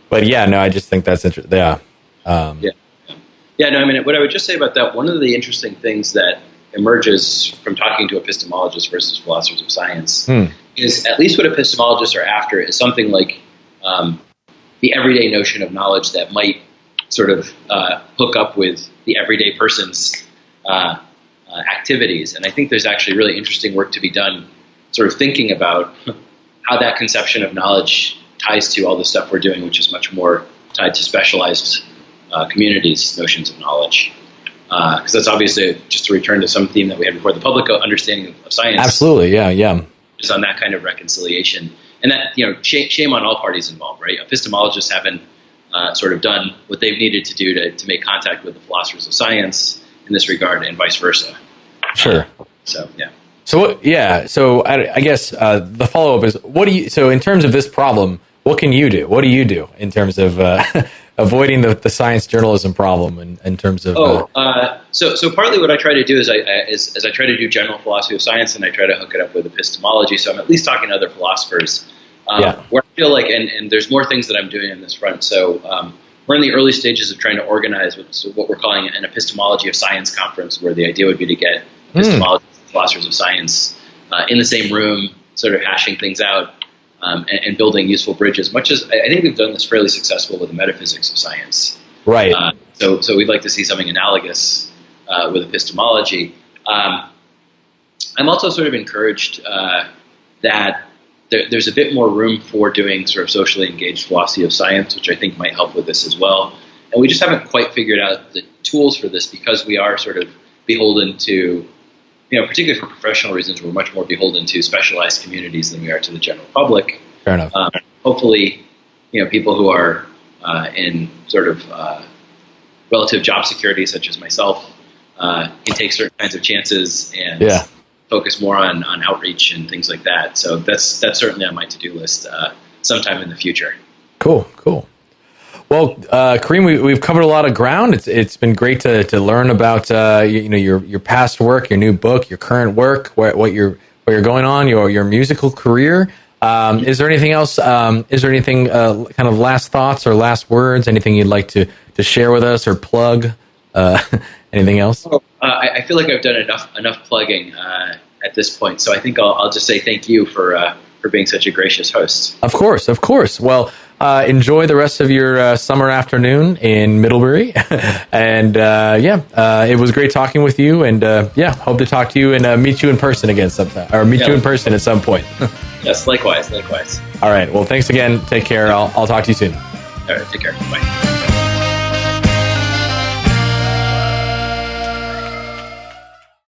But yeah, no, I just think that's interesting. Yeah. What I would just say about that, one of the interesting things that emerges from talking to epistemologists versus philosophers of science is, at least what epistemologists are after, is something like the everyday notion of knowledge that might sort of hook up with the everyday person's activities. And I think there's actually really interesting work to be done sort of thinking about how that conception of knowledge ties to all the stuff we're doing, which is much more tied to specialized communities' notions of knowledge. Because that's obviously, just to return to some theme that we had before, the public understanding of science. Absolutely, yeah. Is on that kind of reconciliation. And that, shame on all parties involved, right? Epistemologists haven't sort of done what they've needed to do to make contact with the philosophers of science in this regard, and vice versa. Sure. So I guess the follow-up is, so in terms of this problem, what can you do? What do you do in terms of avoiding the science journalism problem in terms of... So partly what I try to do is I try to do general philosophy of science, and I try to hook it up with epistemology, so I'm at least talking to other philosophers. Where I feel like, and there's more things that I'm doing on this front, so we're in the early stages of trying to organize what we're calling an epistemology of science conference, where the idea would be to get epistemologists and philosophers of science in the same room, sort of hashing things out and building useful bridges. Much as I think we've done this fairly successful with the metaphysics of science. Right. So we'd like to see something analogous with epistemology. I'm also sort of encouraged that there's a bit more room for doing sort of socially engaged philosophy of science, which I think might help with this as well. And we just haven't quite figured out the tools for this because we are sort of beholden to, particularly for professional reasons, we're much more beholden to specialized communities than we are to the general public. Fair enough. Hopefully, people who are in sort of relative job security, such as myself, can take certain kinds of chances and focus more on outreach and things like that. So that's certainly on my to-do list sometime in the future. Cool. Well, Kareem, we've covered a lot of ground. It's been great to learn about your past work, your new book, your current work, what you're going on, your musical career. Is there anything else? Is there anything kind of last thoughts or last words? Anything you'd like to share with us or plug? Anything else? I feel like I've done enough plugging at this point, so I think I'll just say thank you for being such a gracious host. Of course. Well, enjoy the rest of your summer afternoon in Middlebury, and it was great talking with you. And hope to talk to you and meet you in person again sometime, or meet you in person at some point. Yes, likewise. All right. Well, thanks again. Take care. I'll talk to you soon. All right. Take care. Bye.